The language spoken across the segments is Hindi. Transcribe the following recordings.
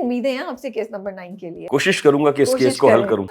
उम्मीदें हैं आपसे केस नंबर 9 के लिए। कोशिश करूंगा कि इस केस को हल करूं।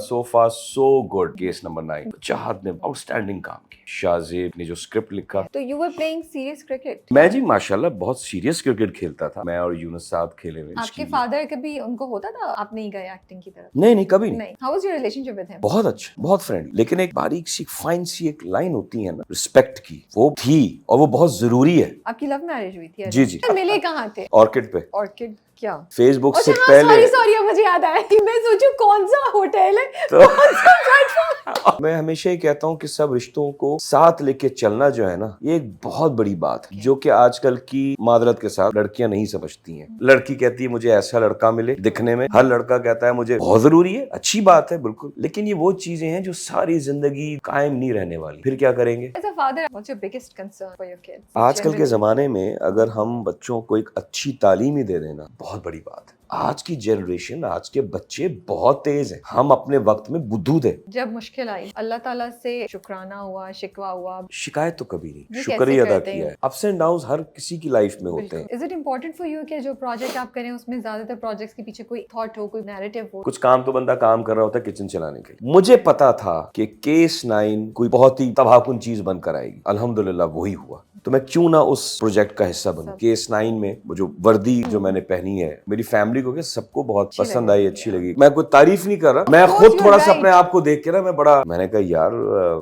सो far so good case number 9। चाहत ने आउटस्टैंडिंग काम किया, शाहजेब ने जो स्क्रिप्ट लिखा। तो you were playing serious cricket? मैं जी माशाल्लाह बहुत सीरियस क्रिकेट खेलता था। मैं और यूनुस साहब खेले हुए। आपके फादर कभी उनको होता था आप नहीं गए एक्टिंग की तरफ? नहीं कभी नहीं। How was your relationship with him? बहुत अच्छा, बहुत फ्रेंडली। लेकिन एक बारीक सी फाइन सी एक लाइन होती है ना रिस्पेक्ट की, वो थी और वो बहुत जरूरी है। आपकी लव मैरिज हुई थी? जी। मिले कहाँ थे? ऑर्किड पे। ऑर्किड क्या? फेसबुक से हाँ, पहले। सॉरी अब मुझे याद आया। मैं सोचूं कौन सा होटल है तो कौन सा प्लेटफॉर्म। मैं हमेशा ही कहता हूँ कि सब रिश्तों को साथ लेके चलना जो है ना, ये एक बहुत बड़ी बात है जो कि आजकल की मादरत के साथ लड़कियां नहीं समझती हैं। लड़की कहती है मुझे ऐसा लड़का मिले दिखने में, हर लड़का कहता है मुझे बहुत जरूरी है। अच्छी बात है बिल्कुल, लेकिन ये वो चीजें हैं जो सारी जिंदगी कायम नहीं रहने वाली। फिर क्या करेंगे? As a father, what's your biggest concern for your kids? आजकल के जमाने में अगर हम बच्चों को एक अच्छी तालीम ही दे देना बहुत बड़ी बात है। आज की जनरेशन, आज के बच्चे बहुत तेज हैं। हम अपने वक्त में बुद्धू थे। जब मुश्किल आई अल्लाह ताला से शुक्राना हुआ, शिकवा हुआ? शिकायत तो कभी नहीं, ये शुक्र ही कैसे अदा करते किया हैं? है। अप्स एंड डाउन्स हर किसी की लाइफ में होते हैं। Is it important for you कि जो प्रोजेक्ट आप करें उसमें ज्यादातर प्रोजेक्ट्स के पीछे कोई थॉट हो, कोई नैरेटिव हो? कुछ काम तो बंदा काम कर रहा होता है किचन चलाने के लिए। मुझे पता था कि केस 9 कोई बहुत ही तबाहकुन चीज बनकर आएगी। अल्हम्दुलिल्लाह वही हुआ। तो मैं क्यों ना उस प्रोजेक्ट का हिस्सा बनूं। केस 9 में वो जो वर्दी जो मैंने पहनी है, मेरी फैमिली को क्या सबको बहुत पसंद आई, अच्छी लगी। मैं कोई तारीफ नहीं कर रहा, मैं खुद थोड़ा सा अपने आप को देख के ना मैंने कहा यार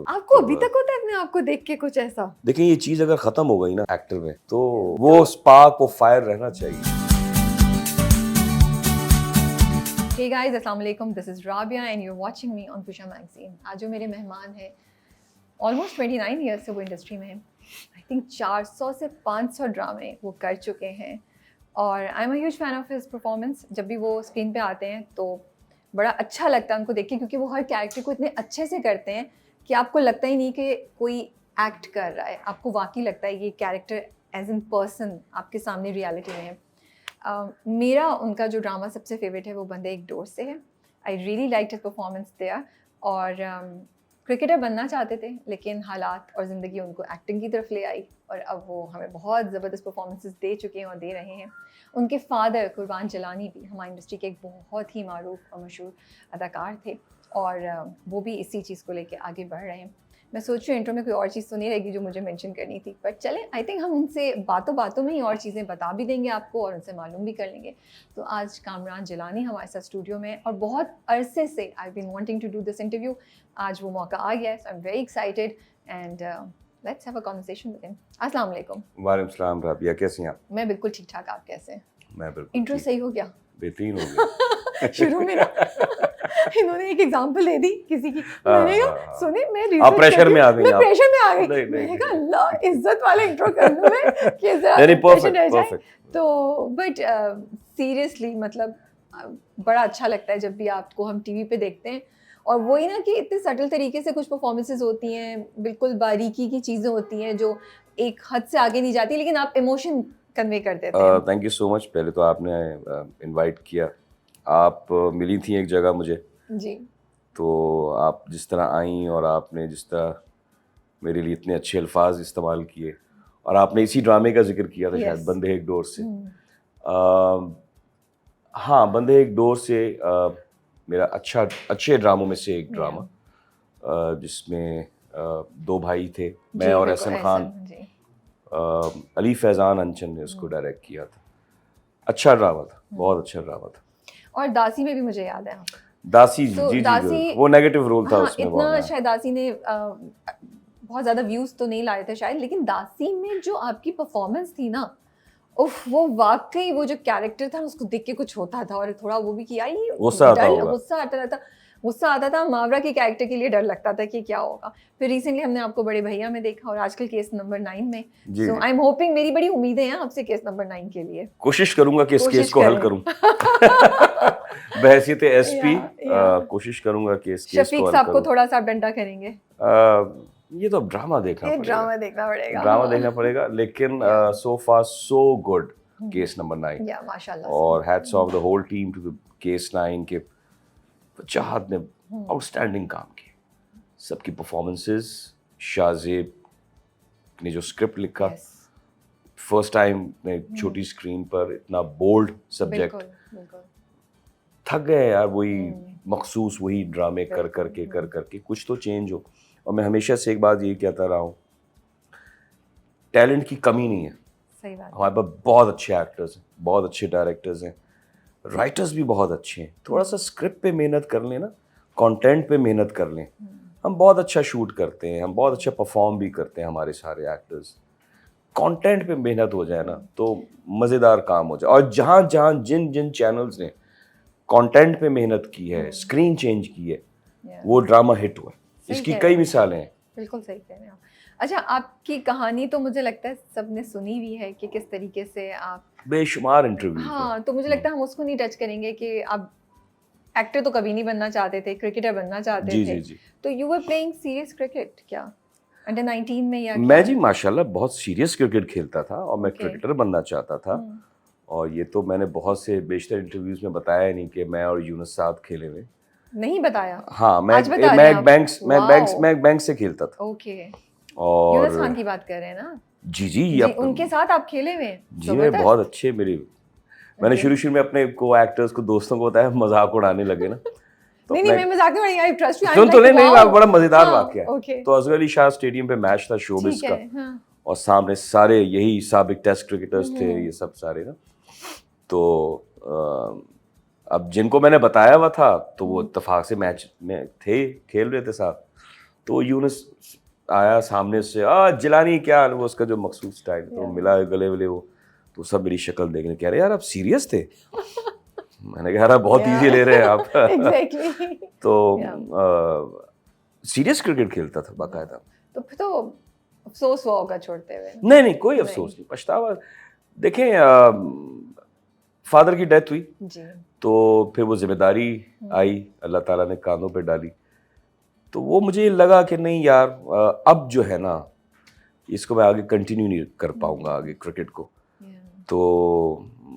आपको अभी तक होता है अपने आप को देख के कुछ ऐसा? देखिए ये चीज अगर खत्म हो गई ना एक्टर में, तो वो स्पार्क, वो फायर रहना चाहिए। Hey guys, अस्सलाम वालेकुम, this is Rabia and you are watching me on Pusha magazine. आज जो मेरे मेहमान हैं ऑलमोस्ट 29 ईयर्स से वो इंडस्ट्री में हैं। आई थिंक 400 से 500 ड्रामे वो कर चुके हैं और I am a huge fan of his performance. जब भी वो स्क्रीन पे आते हैं तो बड़ा अच्छा लगता है उनको देख के, क्योंकि वो हर कैरेक्टर को इतने अच्छे से करते हैं कि आपको लगता ही नहीं कि कोई एक्ट कर रहा है। आपको वाकई लगता है ये कैरेक्टर एज इन पर्सन आपके सामने रियलिटी में है। मेरा उनका जो ड्रामा सबसे फेवरेट है वो बंदे एक डोर से है। I really like his performance there. और क्रिकेटर बनना चाहते थे लेकिन हालात और ज़िंदगी उनको एक्टिंग की तरफ ले आई और अब वो हमें बहुत ज़बरदस्त परफॉर्मेंसेस दे चुके हैं और दे रहे हैं। उनके फादर कुर्बान जलानी भी हमारी इंडस्ट्री के एक बहुत ही मारूफ और मशहूर अदाकार थे और वो भी इसी चीज़ को लेके आगे बढ़ रहे हैं। मैं सोच रही हूँ इंट्रो में कोई और चीज़ तो नहीं रहेगी जो मुझे मेंशन करनी थी, बट चलें, आई थिंक हम उनसे बातों बातों में ही और चीज़ें बता भी देंगे आपको और उनसे मालूम भी कर लेंगे। तो आज कामरान जिलानी हमारे साथ स्टूडियो में और बहुत अरसे से I been wanting to do this interview. आज वो मौका आ गया है, so I am very excited and let's have a conversation with him. अस्सलाम वालेकुम। वालेकुम सलाम राबिया, कैसी हैं आप? मैं बिल्कुल ठीक ठाक, आप कैसे हैं? मैं बिल्कुल इंट्रो सही हो गया? बेहतरीन हो गया। शुरू में ना इन्होंने एक एग्जांपल दे दी किसी की, मैंने कहा सुने मैं आप प्रेशर में आ गई, मैं प्रेशर में आ गई। नहीं, मैंने कहा अल्लाह इज्जत वाला इंट्रो कर लूं मैं कि जरा परफेक्ट रह जाए। परफेक्ट। तो बट सीरियसली मतलब बड़ा अच्छा लगता है जब भी आपको हम टीवी पे देखते हैं और वही ना कि इतने सटल तरीके से कुछ परफॉर्मेंसेस होती हैं, बिल्कुल बारीकी की चीज़ें होती हैं जो एक हद से आगे नहीं जाती, लेकिन आप इमोशन कन्वे कर देते हैं। Thank you so much. पहले तो आपने इनवाइट किया, आप मिली थी एक जगह मुझे जी। तो आप जिस तरह आई और आपने जिस तरह मेरे लिए इतने अच्छे अल्फाज इस्तेमाल किए और आपने इसी ड्रामे का जिक्र किया था शायद, बंदे एक डोर से। हाँ, बंदे एक डोर से मेरा अच्छे ड्रामों में से एक ड्रामा जिसमें दो भाई थे, मैं और एहसन खान। अली फैज़ान अंचन ने उसको डायरेक्ट किया था। अच्छा ड्रामा था, बहुत अच्छा ड्रामा था। और दासी में भी मुझे याद है दासी तो जी दासी, वो नेगेटिव रोल था। हाँ, उसमें इतना शायद दासी ने बहुत ज़्यादा व्यूज़ तो नहीं लाए थे शायद, लेकिन दासी में जो आपकी परफॉर्मेंस थी ना, उफ, वो वाकई वो जो कैरेक्टर था उसको देख के कुछ होता था और थोड़ा वो भी किया ही गुस्सा आता था। मावरा के कैरेक्टर के लिए डर लगता था कि क्या होगा। फिर रिसेंटली हमने आपको बड़े भैया में देखा और आजकल केस नंबर 9 में। सो आई एम होपिंग, मेरी बड़ी उम्मीदें हैं आपसे केस नंबर 9 के लिए। कोशिश करूंगा कि इस केस को हल करूं। बहैसियत एसपी कोशिश करूंगा कि इस केस को हल शफीक साहब को थोड़ा सा डंडा करेंगे। ये तो ड्रामा देखना पड़ेगा, लेकिन so far so good case number 9। या माशाल्लाह। और hats off the whole team to the case 9 के चाहत ने आउटस्टैंडिंग काम किया। सबकी परफॉर्मेंसेस, शाहजेब ने जो स्क्रिप्ट लिखा, फर्स्ट टाइम छोटी स्क्रीन पर इतना बोल्ड सब्जेक्ट, बिल्कुल बिल्कुल। थक गए यार वही मखसूस वही ड्रामे कर करके कुछ तो चेंज हो। और मैं हमेशा से एक बात ये कहता रहा हूँ, टैलेंट की कमी नहीं है, सही बात है। हमारे पास बहुत अच्छे एक्टर्स हैं, बहुत अच्छे डायरेक्टर्स हैं, राइटर्स भी बहुत अच्छे हैं। थोड़ा सा स्क्रिप्ट पे मेहनत कर लें ना, कंटेंट पे मेहनत कर लें, हम बहुत अच्छा शूट करते हैं, हम बहुत अच्छा परफॉर्म भी करते हैं, हमारे सारे एक्टर्स। कंटेंट पे मेहनत हो जाए ना तो मज़ेदार काम हो जाए। और जहाँ जहाँ जिन जिन चैनल्स ने कंटेंट पे मेहनत की है, स्क्रीन चेंज की है, वो ड्रामा हिट हुआ है। सही इसकी कह कई रहे हैं। मिसालें हैं। बिल्कुल सही कह रहे हैं आप। अच्छा, आपकी कहानी तो मुझे लगता है सबने सुनी हुई है कि किस तरीके से आप, बेशुमार इंटरव्यू। हाँ, तो मुझे लगता है हम उसको नहीं टच करेंगे कि आप एक्टर तो कभी नहीं बनना चाहते थे, क्रिकेटर बनना चाहते जी थे। जी जी। तो you were playing serious cricket क्या अंडर 19 में या मैं क्या? जी माशाल्लाह बहुत सीरियस क्रिकेट खेलता था और मैं Okay. क्रिकेटर बनना चाहता था। और ये तो मैंने बहुत से बेशतर इंटरव्यूज में बताया नहीं कि मैं और यूनुस साहब खेले हुए। नहीं बताया? हाँ, आज बता रहे मैं हैं एक आप? मैं एक बैंक से खेलता था। ओके। और यूनुस खान की बात कर रहे हैं ना? जी जी जी, उनके साथ आप खेले हुए हैं? जी मैं जबरदस्त। बहुत अच्छे मेरे, मैंने Okay. शुरू में अपने को एक्टर्स को दोस्तों को बताया, मजाक उड़ाने लगे ना तो नहीं मैं मजाक नहीं, आई ट्रस्ट यू, आई सुन तो लाइक नहीं, वाओ। बड़ा मजेदार हाँ, वाकया है। ओके। तो असगर अली शाह स्टेडियम पे मैच था शोबिस ठीक का, है, हाँ। और सामने सारे यही साबिक टेस्ट क्रिकेटर्स थे, ये सब सारे ना। तो अब जिनको मैंने बताया हुआ था तो वो इत्तेफाक से मैच में थे, खेल रहे थे साथ। तो यूनुस आया सामने से, जिलानी क्या, वो उसका जो मखसूस स्टाइल, तो मिला गले वले वो, तो सब मेरी शक्ल देखने कह रहे यार आप सीरियस थे। मैंने कहा यार बहुत इजी ले रहे हैं आप। एग्जैक्टली। तो सीरियस क्रिकेट खेलता था बाकायदा। तो फिर तो अफसोस हुआ होगा छोड़ते हुए। नहीं कोई अफसोस नहीं, पछतावा। देखें फादर की डेथ हुई जी। तो फिर वो जिम्मेदारी आई, अल्लाह ताला ने कांधों पे डाली। तो वो मुझे लगा कि नहीं यार, अब जो है ना इसको मैं आगे कंटिन्यू नहीं कर पाऊंगा आगे क्रिकेट को। तो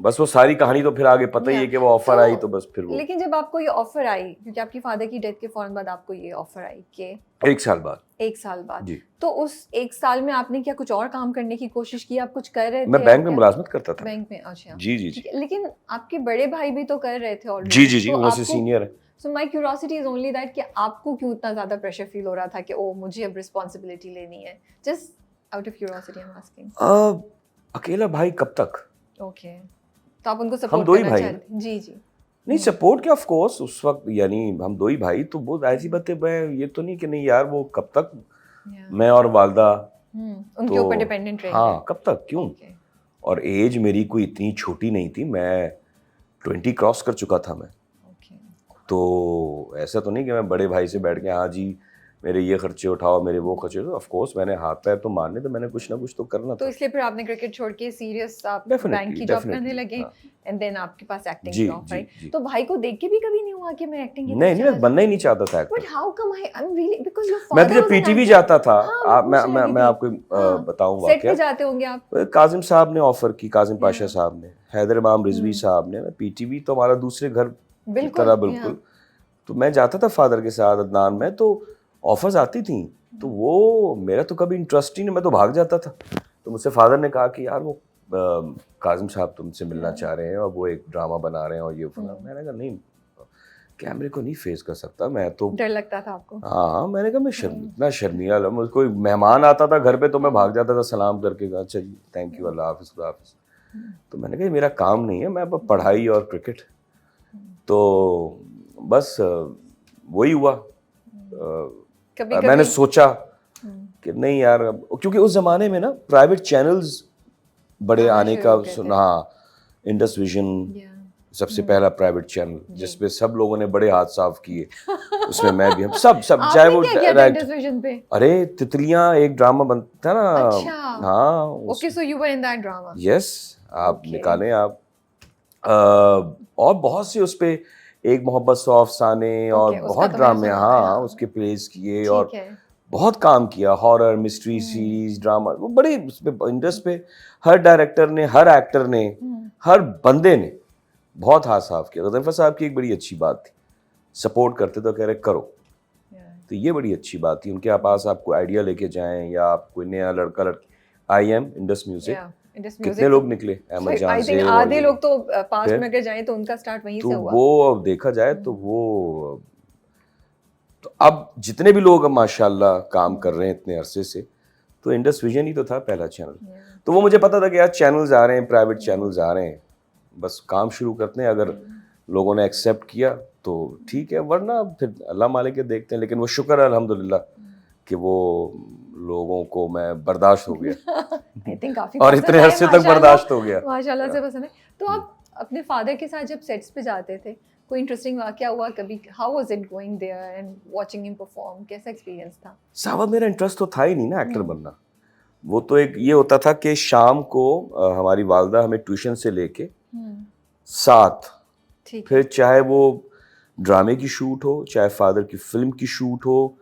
बस वो सारी कहानी तो फिर आगे पता ही है कि वो ऑफर आई तो बस फिर वो। लेकिन जब आपको ये ऑफर आई, क्योंकि आपकी फादर की डेथ के फौरन बाद आपको ये ऑफर आई कि 1 साल बाद, 1 साल बाद जी, तो उस 1 साल में आपने क्या कुछ और काम करने की कोशिश की? आप कुछ कर रहे थे? मैं बैंक में मुलाजमत करता था। बैंक में, अच्छा। जी जी जी। लेकिन आपके बड़े भाई भी तो कर रहे थे ऑलरेडी। जी जी जी, उनसे सीनियर है। So my curiosity is only that कि आपको क्यों इतना ज्यादा प्रेशर फील हो रहा था कि ओ मुझे अब रिस्पांसिबिलिटी लेनी है? Just out of curiosity I am asking. अकेला भाई कब तक? ओके, तो आप उनको हम सपोर्ट दो ही करना भाई चाहते? जी जी। नहीं, सपोर्ट क्या, ऑफ कोर्स उस वक्त यानी हम दो ही भाई, तो बहुत ऐसी बात है। मैं ये तो नहीं कि नहीं यार वो कब तक मैं और वालदा उनके ऊपर डिपेंडेंट रहेंगे। हाँ, कब तक, क्यों? और एज मेरी कोई इतनी छोटी नहीं थी, मैं 20 क्रॉस कर चुका था मैं। तो ऐसा तो नहीं कि मैं बड़े भाई से बैठ के हाँ जी मेरे ये खर्चे उठाओ, मेरे वो खर्चे, तो ऑफ कोर्स मैंने हाथ पैर तो मारने, तो मैंने कुछ ना कुछ तो करना तो था। इसलिए फिर आपने क्रिकेट छोड़ के सीरियस आप Definitely, बैंक की जॉब करने definitely, लगे, हाँ। एंड देन आपके पास एक्टिंग जी, की ऑफर आई। जी। तो भाई को देख के भी कभी नहीं हुआ कि मैं एक्टिंग की नहीं मैं बनना ही नहीं चाहता था but actor. How come I am really because your मैं फादर तो जब पीटीवी जाता था, मैं आपको बताऊं सेट पे वाकया। जाते होंगे आप। काजिम साहब ने ऑफर की, काजिम पाशा साहब ने, हैदर इमाम रिजवी साहब ने, पीटीवी तो हमारा दूसरे घर की तरह बिल्कुल। तो मैं जाता था फादर के साथ अदनान में, तो ऑफर्स आती थी, तो वो मेरा तो कभी इंटरेस्ट ही नहीं, मैं तो भाग जाता था। तो मुझसे फादर ने कहा कि यार वो काजिम साहब तुमसे मिलना चाह रहे हैं और वो एक ड्रामा बना रहे हैं और ये फला। मैंने कहा नहीं, कैमरे को नहीं फेस कर सकता मैं तो। डर लगता था आपको? हाँ, मैंने कहा मैं इतना शर्मीला, मुझे कोई मेहमान आता था घर पे तो मैं भाग जाता था सलाम करके, अच्छा जी थैंक यू, अल्लाह हाफिज़, खुदा हाफिज़। तो मैंने कहा मेरा काम नहीं है, मैं पढ़ाई और क्रिकेट। तो बस वही हुआ। मैंने सोचा कि नहीं यार, क्योंकि उस जमाने में ना प्राइवेट चैनल्स बड़े आने का सुना, इंडस विजन सबसे पहला प्राइवेट चैनल जिसपे सब लोगों ने बड़े हाथ साफ किए, उसमें मैं भी, हम सब चाहे वो अरे तितलियां एक ड्रामा बनता था ना। अच्छा, हाँ, okay, so you were in that drama. Yes, आप निकालें आप। और बहुत से उस पे एक मोहब्बत सौ अफसाने और बहुत ड्रामे, हाँ उसके प्लेस किए और बहुत काम किया, हॉरर मिस्ट्री सीरीज ड्रामा, वो बड़े इंडस्ट्री पे हर डायरेक्टर ने, हर एक्टर ने, हर बंदे ने बहुत हाथ साफ किया। गज़नफ़र साहब की एक बड़ी अच्छी बात थी, सपोर्ट करते तो कह रहे करो, तो ये बड़ी अच्छी बात थी उनके पास। आपको आइडिया लेके जाएं या आप कोई नया लड़का लड़की, I am Indus music Indus कितने Music लोग निकले, अहमद जान आई थिंक ज़ेब और आधे ये। लोग तो पास्ट फिर? में अगर जाएं तो उनका स्टार्ट वहीं तो से हुआ। वो अब देखा जाए तो वो, तो अब जितने भी लोग अब माशाल्लाह काम कर रहे हैं इतने अरसे से, तो इंडस विजन ही तो था पहला चैनल। तो वो मुझे पता था कि यार चैनल्स आ रहे हैं, प्राइवेट चैनल्स आ रहे हैं, बस काम शुरू करते हैं, अगर लोगों ने एक्सेप्ट किया तो ठीक है, वरना फिर अल्लाह मालिक के देखते हैं। लेकिन वो शुक्र है अल्हम्दुलिल्लाह कि वो लोगों को मैं बर्दाश्त हो गया आई थिंक काफी और पसंद इतने आए, अरसे तक माशाल्लाह, बर्दाश्त हो गया। माशाल्लाह से पसंद है। तो आप अपने फादर के साथ जब सेट्स पे जाते थे, कोई इंटरेस्टिंग वाकया हुआ कभी? How was it going there and watching him perform? कैसा एक्सपीरियंस था? साहब मेरा इंटरेस्ट तो था ही नहीं ना एक्टर बनना। वो तो एक ये होता था कि शाम को हमारी वालदा हमें ट्यूशन से लेके साथ, ठीक है। फिर चाहे वो ड्रामे की शूट हो, चाहे फादर की फिल्म की शूट हो,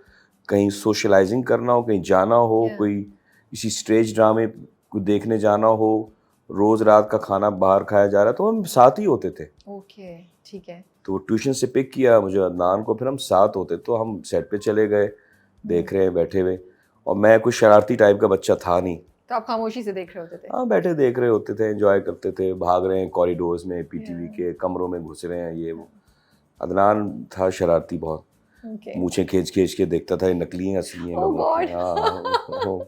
कहीं सोशलाइजिंग करना हो, कहीं जाना हो, Yeah. कोई किसी स्टेज ड्रामे को देखने जाना हो, रोज रात का खाना बाहर खाया जा रहा है, तो हम साथ ही होते थे। ओके, ठीक है। तो ट्यूशन से पिक किया मुझे अदनान को, फिर हम साथ होते, तो हम सेट पे चले गए, देख रहे हैं बैठे हुए। और मैं कोई शरारती टाइप का बच्चा था नहीं। तो आप खामोशी से देख रहे होते थे? हाँ, बैठे देख रहे होते थे, एंजॉय करते थे, भाग रहे हैं कॉरिडोर्स में, पीटीवी के कमरों में घुस रहे हैं, ये वो। अदनान था शरारती बहुत, ओके। मूछें खींच खींच के देखता था ये नकली हैं असली हैं Oh लोगों की। God. हाँ,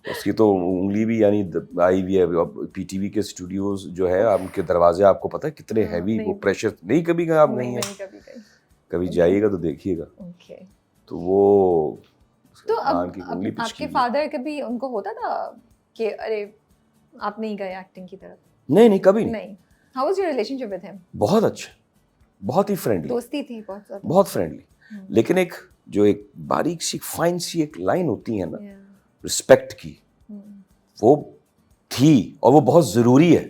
उसकी तो उंगली भी यानी आई हुई है। अब पीटीवी के स्टूडियोज जो है, आप उनके दरवाजे आपको पता है कितने हैवी, वो नहीं। प्रेशर नहीं, कभी गए आप? नहीं है, नहीं कभी गई। कभी जाइएगा तो देखिएगा। ओके। तो वो तो अदनान अब की उंगली पिच आपके की। फादर कभी उनको होता था कि अरे आप नहीं गए एक्टिंग की तरफ? नहीं नहीं, कभी नहीं। नहीं। How was your relationship with him? बहुत अच्छा, बहुत ही फ्रेंडली, दोस्ती थी बहुत ज्यादा? बहुत फ्रेंडली। लेकिन एक जो एक बारीक सी फाइन सी एक लाइन होती है ना रिस्पेक्ट की, वो थी, और वो बहुत ज़रूरी है।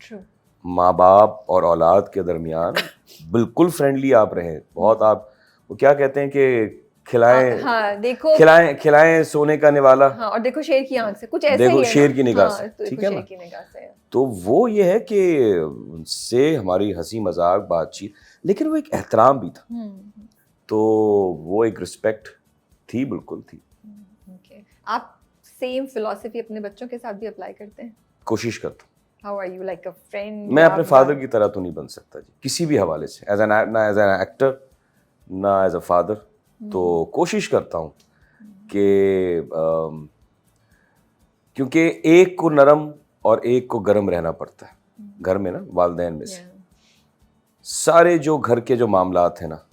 ट्रू। माँ बाप और औलाद के दरमियान बिल्कुल फ्रेंडली आप रहें। बहुत आप, वो क्या कहते हैं कि खिलाएं, हाँ देखो, खिलाएं खिलाएं सोने का निवाला, हाँ, और देखो शेर की आंख से, कुछ ऐसा देखो ही है शेर ना? की निगाह हाँ, से, तो ठीक देखो है ना? शेर की निगाह से। तो वो ये है कि उनसे हमारी हंसी मजाक बातचीत, लेकिन वो एक एहतराम भी था। तो वो एक रिस्पेक्ट थी, बिल्कुल थी। ओके। आप सेम फिलॉसफी अपने बच्चों के साथ भी अप्लाई करते हैं? कोशिश करता हूँ। How are you, like a friend? मैं अपने फादर की तरह तो नहीं बन सकता जी, किसी भी हवाले से, ना एज एन एक्टर, ना एज अ फादर। तो कोशिश करता हूँ कि क्योंकि एक को नरम और एक को गर्म रहना पड़ता है घर में ना, वालिदैन में से। सारे जो घर के जो मामलात हैं ना,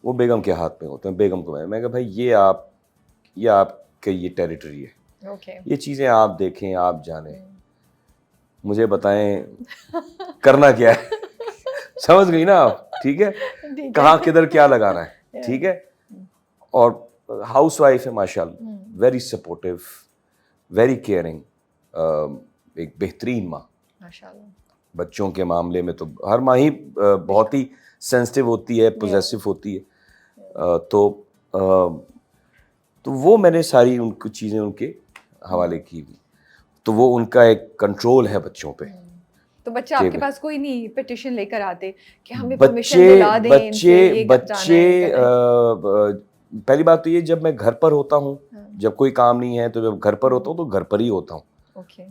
वो बेगम के हाथ में होते हैं। बेगम को मैं कहा भाई ये आपके ये टेरिटरी है, ओके। ये चीज़ें आप देखें, आप जानें, मुझे बताएं करना क्या है। समझ गई ना आप? ठीक है, कहाँ किधर क्या लगाना है, ठीक है। और हाउस वाइफ है माशाल्लाह, वेरी सपोर्टिव, वेरी केयरिंग, एक बेहतरीन माँ माशाल्लाह। बच्चों के मामले में। तो हर माँ ही बहुत ही सेंसिटिव होती है, पोजेसिव होती है। तो वो मैंने सारी उनको चीज़ें उनके हवाले की हुई। तो वो उनका एक कंट्रोल है बच्चों पे। तो बच्चे आपके पास कोई नहीं पिटिशन लेकर आते कि हमें परमिशन दिला दें इनसे, ये बच्चे पहली बात तो ये, जब मैं घर पर होता हूँ, जब कोई काम नहीं है, तो जब घर पर होता हूँ तो घर पर ही होता हूँ। ओके।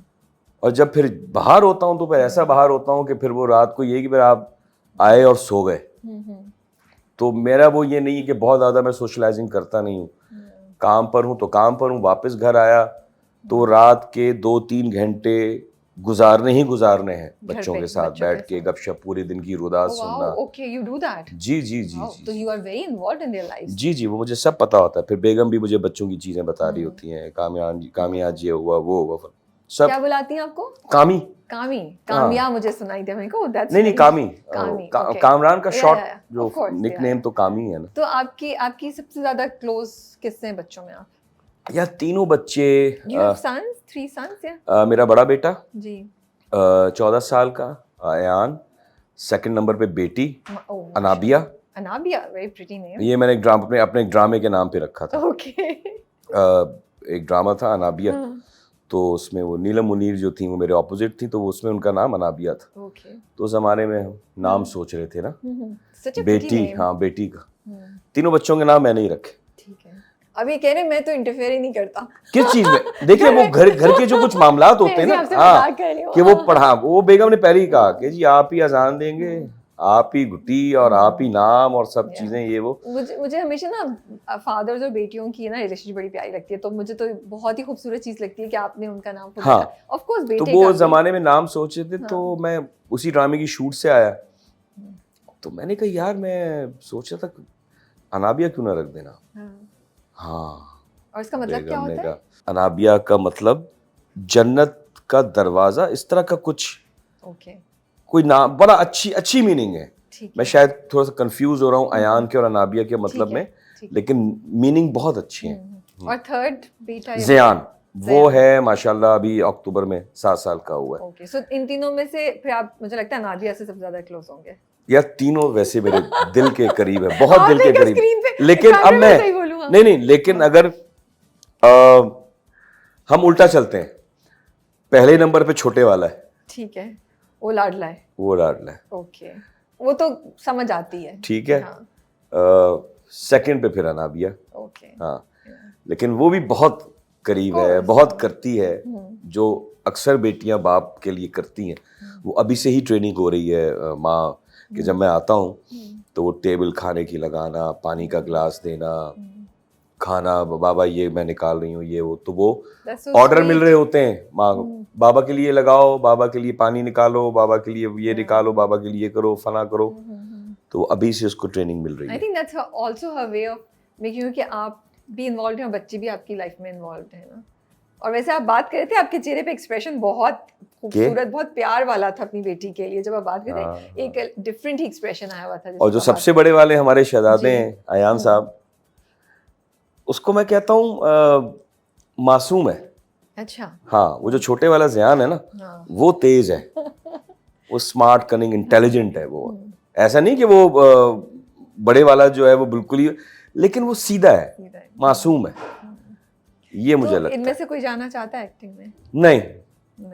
और जब फिर बाहर होता हूँ तो फिर ऐसा बाहर होता हूँ कि फिर वो रात को ये कि फिर आप आए और सो गए। तो मेरा वो ये नहीं है कि बहुत ज़्यादा मैं सोशलाइजिंग करता नहीं हूँ। काम पर हूँ तो काम पर हूँ, वापस घर आया तो रात के 2-3 घंटे गुजारने हैं बच्चों के साथ बैठ के, गपशप, पूरे दिन की रुदात सुनना। Okay, you do that? जी जी जी जी। तो you are very involved in their lives. जी जी, वो मुझे सब पता होता है। फिर बेगम भी मुझे बच्चों की चीज़ें बता रही होती हैं, कामिया जी हुआ, वो हुआ, सब। क्या बुलाती हैं आपको? कामी। कामिया मुझे सुनाई दे, मैंने कहा दैट्स नहीं कामी, कामरान का शॉर्ट जो निकनेम तो कामी है ना। तो आपकी सबसे ज्यादा क्लोज किससे हैं बच्चों में आप? या तीनों बच्चे। You have sons? 3 sons, yeah? मेरा बड़ा बेटा जी 14 साल का अयान, सेकंड नंबर पे बेटी Anabia. Anabia, very pretty name. ये मैंने अपने ड्रामे के नाम पे रखा था। ओके। एक ड्रामा था अनाबिया, तो उसमें वो नीलम मुनीर जो थी वो मेरे ऑपोजिट थी, तो उसमें उनका नाम अनाबिया था। ओके। तो उस ज़माने में हम नाम सोच रहे थे ना, Such a pretty बेटी, name. हाँ बेटी का। तीनों बच्चों के नाम मैंने ही रखे। ठीक है। अभी कह रहे मैं तो इंटरफेयर ही नहीं करता। किस चीज में? देखिए वो घर के जो कुछ मामलात होते हैं मैं ना, आपसे हाँ, मजाक कर रही हूँ। कि वो पढ़ा, वो बेगम ने पहले ही कहा कि जी आप ही अजान देंगे, आप ही घुटी और आप ही नाम और सब चीजें ये वो। मुझे हमेशा ना फादर्स और बेटियों की ना रिलेशनशिप बड़ी प्यारी लगती है, तो मुझे तो बहुत ही खूबसूरत चीज लगती है कि आपने उनका नाम खुद हाँ, रखा। ऑफ कोर्स तो बेटे वो का भी। जमाने में नाम सोचे थे, तो हाँ। मैं उसी ड्रामे की शूट से आया, तो मैंने कहा यार मैं सोचा था अनाबिया क्यों ना रख देना। हाँ। हाँ, और इसका मतलब क्या बेगम ने होता है? कहा अनाबिया का मतलब जन्नत का दरवाजा, इस तरह का कुछ ओके, कोई नाम, बड़ा अच्छी मीनिंग है। ठीक मैं है, शायद थोड़ा सा कंफ्यूज हो रहा हूँ अयान के और अनाबिया के मतलब ठीक है, में, ठीक है। लेकिन मीनिंग बहुत अच्छी है। और थर्ड बेटा या ज़ियान, वो ज़ियान। है माशाल्लाह अभी अक्टूबर में 7 साल का हुआ है। ओके, सो इन तीनों में से फिर आप, मुझे लगता है नादिया से सबसे ज्यादा क्लोज होंगे। या तीनों वैसे मेरे दिल के करीब है, बहुत दिल के देखो करीब। स्क्रीन पे, लेकिन अब कैमरे में मैं सही बोलूँ, हाँ। नहीं, लेकिन अगर हम उल्टा चलते हैं, पहले नंबर पे छोटे वाला है, ठीक है, वो लाडला है। वो लाडला है, ओके, वो तो समझ आती है। ठीक है। हाँ, सेकंड पे फिर अनाबिया, ओके। हाँ, लेकिन वो भी बहुत करीब है, course, बहुत हाँ। करती है, जो अक्सर बेटियां बाप के लिए करती हैं। वो अभी से ही ट्रेनिंग हो रही है माँ कि जब मैं आता हूँ तो वो टेबल खाने की लगाना, पानी का गिलास देना, खाना बाबा ये मैं निकाल रही हूँ ये वो, तो वो That's so order mill sweet. रहे होते हैं माँ को, बाबा के लिए लगाओ, बाबा के लिए पानी निकालो, बाबा के लिए ये निकालो, बाबा के लिए करो, फना करो। तो अभी से उसको ट्रेनिंग मिल रही I है। think that's also her way of making sure कि आप भी इन्वॉल्व हैं और बच्चे भी आपकी लाइफ में इन्वॉल्व हैं ना। और वैसे आप बात कर रहे थे, आपके चेहरे पे एक्सप्रेशन बहुत खूबसूरत, बहुत प्यार वाला था अपनी बेटी के लिए। जब आप बात कर रहे थे, एक डिफरेंट ही एक्सप्रेशन आया हुआ था। और जो सबसे बड़े वाले हमारे शहजादे हैं अयान साहब, उसको मैं कहता हूँ मासूम है। अच्छा, हाँ, वो जो छोटे वाला ज़ियान है ना, हाँ। वो तेज है, वो स्मार्ट, कनिंग, इंटेलिजेंट है। वो ऐसा नहीं कि वो बड़े वाला जो है वो बिल्कुल ही, लेकिन वो सीधा है, सीधा है। मासूम है, ये मुझे तो लगता इनमें है। से कोई जाना चाहता है एक्टिंग में? नहीं, नहीं,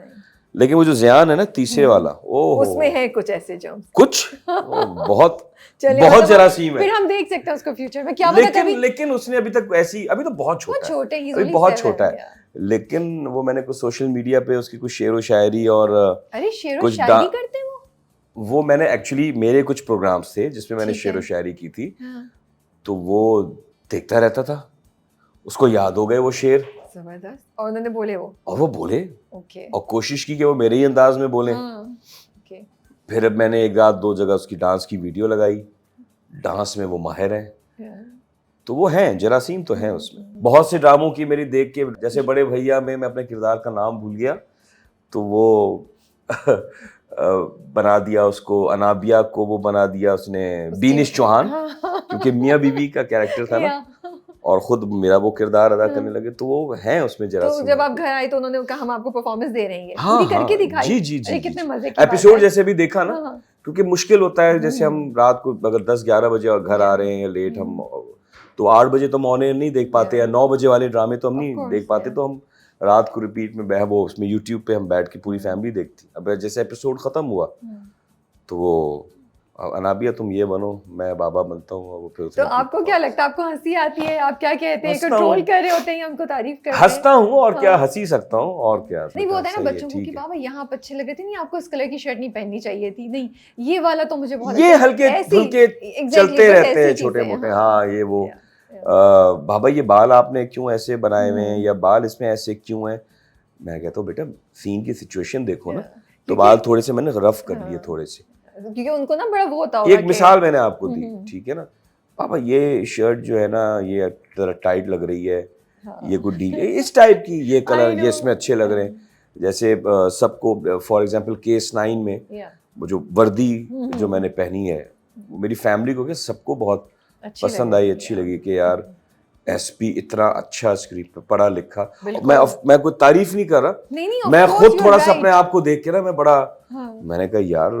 लेकिन वो जो ज़ियान है ना तीसरे वाला, ओहो, उसमें है कुछ ऐसे जो कुछ बहुत चलिए, बहुत मतलब जरासीम है। फिर हम देख सकते हैं उसको फ्यूचर में, क्या पता कभी। लेकिन उसने अभी तक ऐसी, अभी तो बहुत छोटा है, छोटे, he's अभी only बहुत 7, छोटा है, yeah. लेकिन वो मैंने कुछ सोशल मीडिया पे उसकी कुछ शेरो शायरी और अरे शेरो कुछ शायरी करते हैं वो मैंने एक्चुअली, मेरे कुछ प्रोग्राम्स थे जिसमें मैंने ठीक शेरो है। शायरी की थी, हाँ, तो वो देखता रहता था, उसको याद हो गए वो शेर, जबरदस्त। और उन्होंने बोले वो? और वो बोले, ओके, और कोशिश की कि वो मेरे ही अंदाज में बोले। हाँ, ओके, फिर अब मैंने एक आध दो जगह उसकी डांस की वीडियो लगाई, डांस में वो माहिर है, yeah. तो वो हैं, जरासीम तो हैं उसमें। बहुत से ड्रामों की मेरी देख के, जैसे बड़े भैया में मैं अपने किरदार का नाम भूल गया, तो वो बना दिया उसको, अनाबिया को वो बना दिया उसने बीनिश चौहान, क्योंकि मियाँ बीवी का कैरेक्टर था ना, और खुद मेरा वो किरदार अदा करने लगे, तो वो हैं उसमें तो जरासीम। जब आप घर आए तो उन्होंने कहा हम आपको परफॉर्मेंस दे रहे हैं, हाँ, पूरी करके हाँ, दिखाई? जी जी जी, अरे जी, कितने जी। मजे की बात एपिसोड है। जैसे भी देखा ना, हाँ। क्योंकि मुश्किल होता है, जैसे हम रात को अगर 10-11 बजे घर आ रहे हैं या लेट, हम तो 8 बजे तो हम ऑन एयर नहीं देख पाते, या 9 बजे वाले ड्रामे तो हम नहीं course, देख पाते, तो हम रात को रिपीट में वो उसमें यूट्यूब पे हम बैठ के पूरी फैमिली देखती। अब जैसे एपिसोड खत्म हुआ तो वो अनाबिया तुम ये बनो, मैं बाबा बनता हूँ, और वो फिर तो आपको क्या लगता है, आपको हंसी आती है? आप क्या कहते हैं, हंसता कंट्रोल हूँ। कर रहे होते हैं या हमको तारीफ करते हैं? हंसता हूँ, और क्या हंसी सकता हूँ, और क्या। नहीं, वो होता है ना सही बच्चों को ठीक कि है। बाबा यहाँ आप अच्छे लग रहे थे, नहीं आपको इस कलर की शर्ट नहीं पहननी चाहिए थी, नहीं ये वाला तो मुझे बहुत ये अच्छा- हल्के ऐसी- फुल्के exactly, चलते बस रहते ऐसी हैं छोटे चीजें, मोटे, हाँ। हाँ ये वो Yeah. बाबा ये बाल आपने क्यों ऐसे बनाए हुए हैं, या बाल इसमें ऐसे क्यों हैं। मैं कहता हूँ बेटा सीन की सिचुएशन देखो ना, तो बाल थोड़े से मैंने रफ कर लिए थोड़े से। क्योंकि उनको ना बड़ा वो होता होगा एक कि- मिसाल मैंने आपको दी, ठीक है ना, पापा ये शर्ट जो है ना ये जरा टाइट लग रही है, ये कुछ ढीली, इस टाइप की, ये कलर ये इसमें अच्छे लग रहे हैं। जैसे सबको फॉर एग्जांपल केस 9 में Yeah. वो जो वर्दी जो मैंने पहनी है, वो मेरी फैमिली को क्या सबको बहुत अच्छी पसंद लगी, आई, अच्छी लगी कि यार एसपी इतना अच्छा स्क्रिप्ट पे पढ़ा लिखा। बिल्कुल। मैं कोई तारीफ नहीं कर रहा, नहीं, of मैं course, खुद you're थोड़ा सा right. अपने आप को देख के ना मैं बड़ा, हाँ। मैंने कहा यार